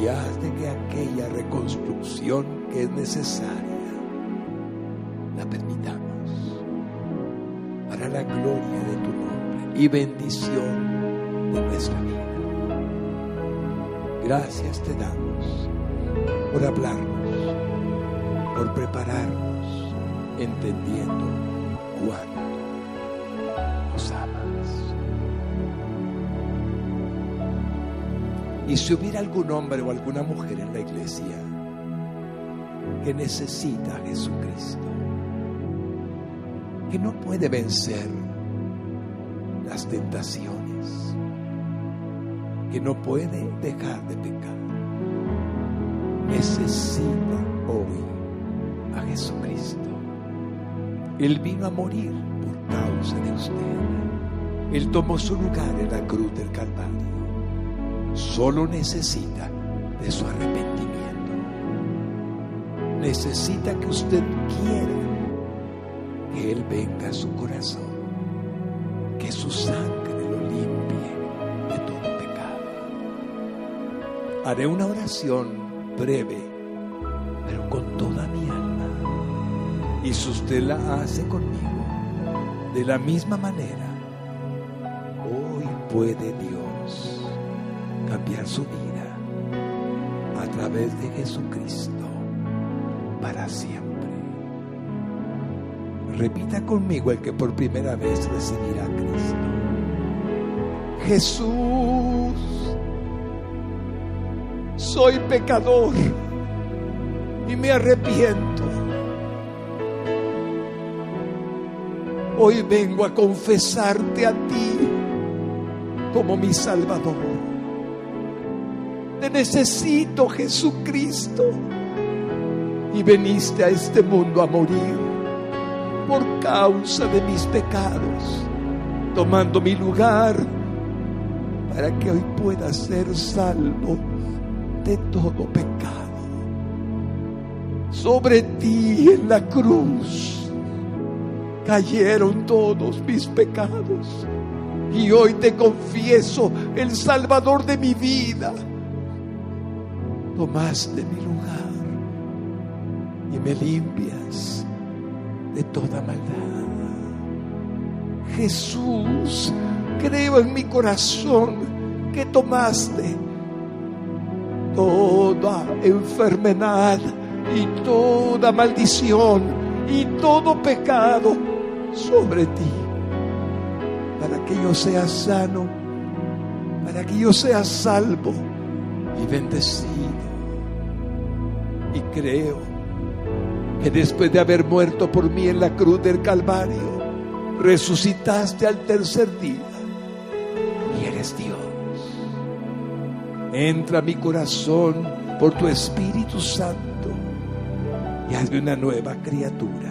y haz de que aquella reconstrucción que es necesaria la permitamos para la gloria de tu nombre y bendición de nuestra vida. Gracias te damos por hablarnos, por prepararnos, entendiendo cuánto nos amas. Y si hubiera algún hombre o alguna mujer en la iglesia que necesita a Jesucristo, que no puede vencer las tentaciones, que no puede dejar de pecar, necesita hoy a Jesucristo. Él vino a morir por causa de usted. Él tomó su lugar en la cruz del Calvario. Solo necesita de su arrepentimiento. Necesita que usted quiera que Él venga a su corazón, que su sangre lo limpie de todo pecado. Haré una oración breve, pero con toda mi alma. Y si usted la hace conmigo, de la misma manera, hoy puede Dios cambiar su vida a través de Jesucristo para siempre. Repita conmigo el que por primera vez recibirá a Cristo. Jesús, soy pecador y me arrepiento. Hoy vengo a confesarte a ti como mi Salvador. Te necesito, Jesucristo, y viniste a este mundo a morir por causa de mis pecados, tomando mi lugar para que hoy pueda ser salvo de todo pecado. Sobre ti en la cruz cayeron todos mis pecados. Y hoy te confieso, el Salvador de mi vida. Tomaste mi lugar y me limpias de toda maldad. Jesús, creo en mi corazón que tomaste toda enfermedad y toda maldición y todo pecado sobre ti, para que yo sea sano, para que yo sea salvo y bendecido. Y creo que después de haber muerto por mí en la cruz del Calvario, resucitaste al tercer día y eres Dios. Entra a mi corazón por tu Espíritu Santo y hazme una nueva criatura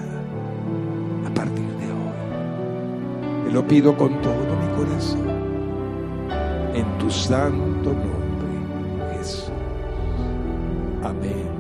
a partir de hoy. Te lo pido con todo mi corazón, en tu santo nombre, Jesús. Amén.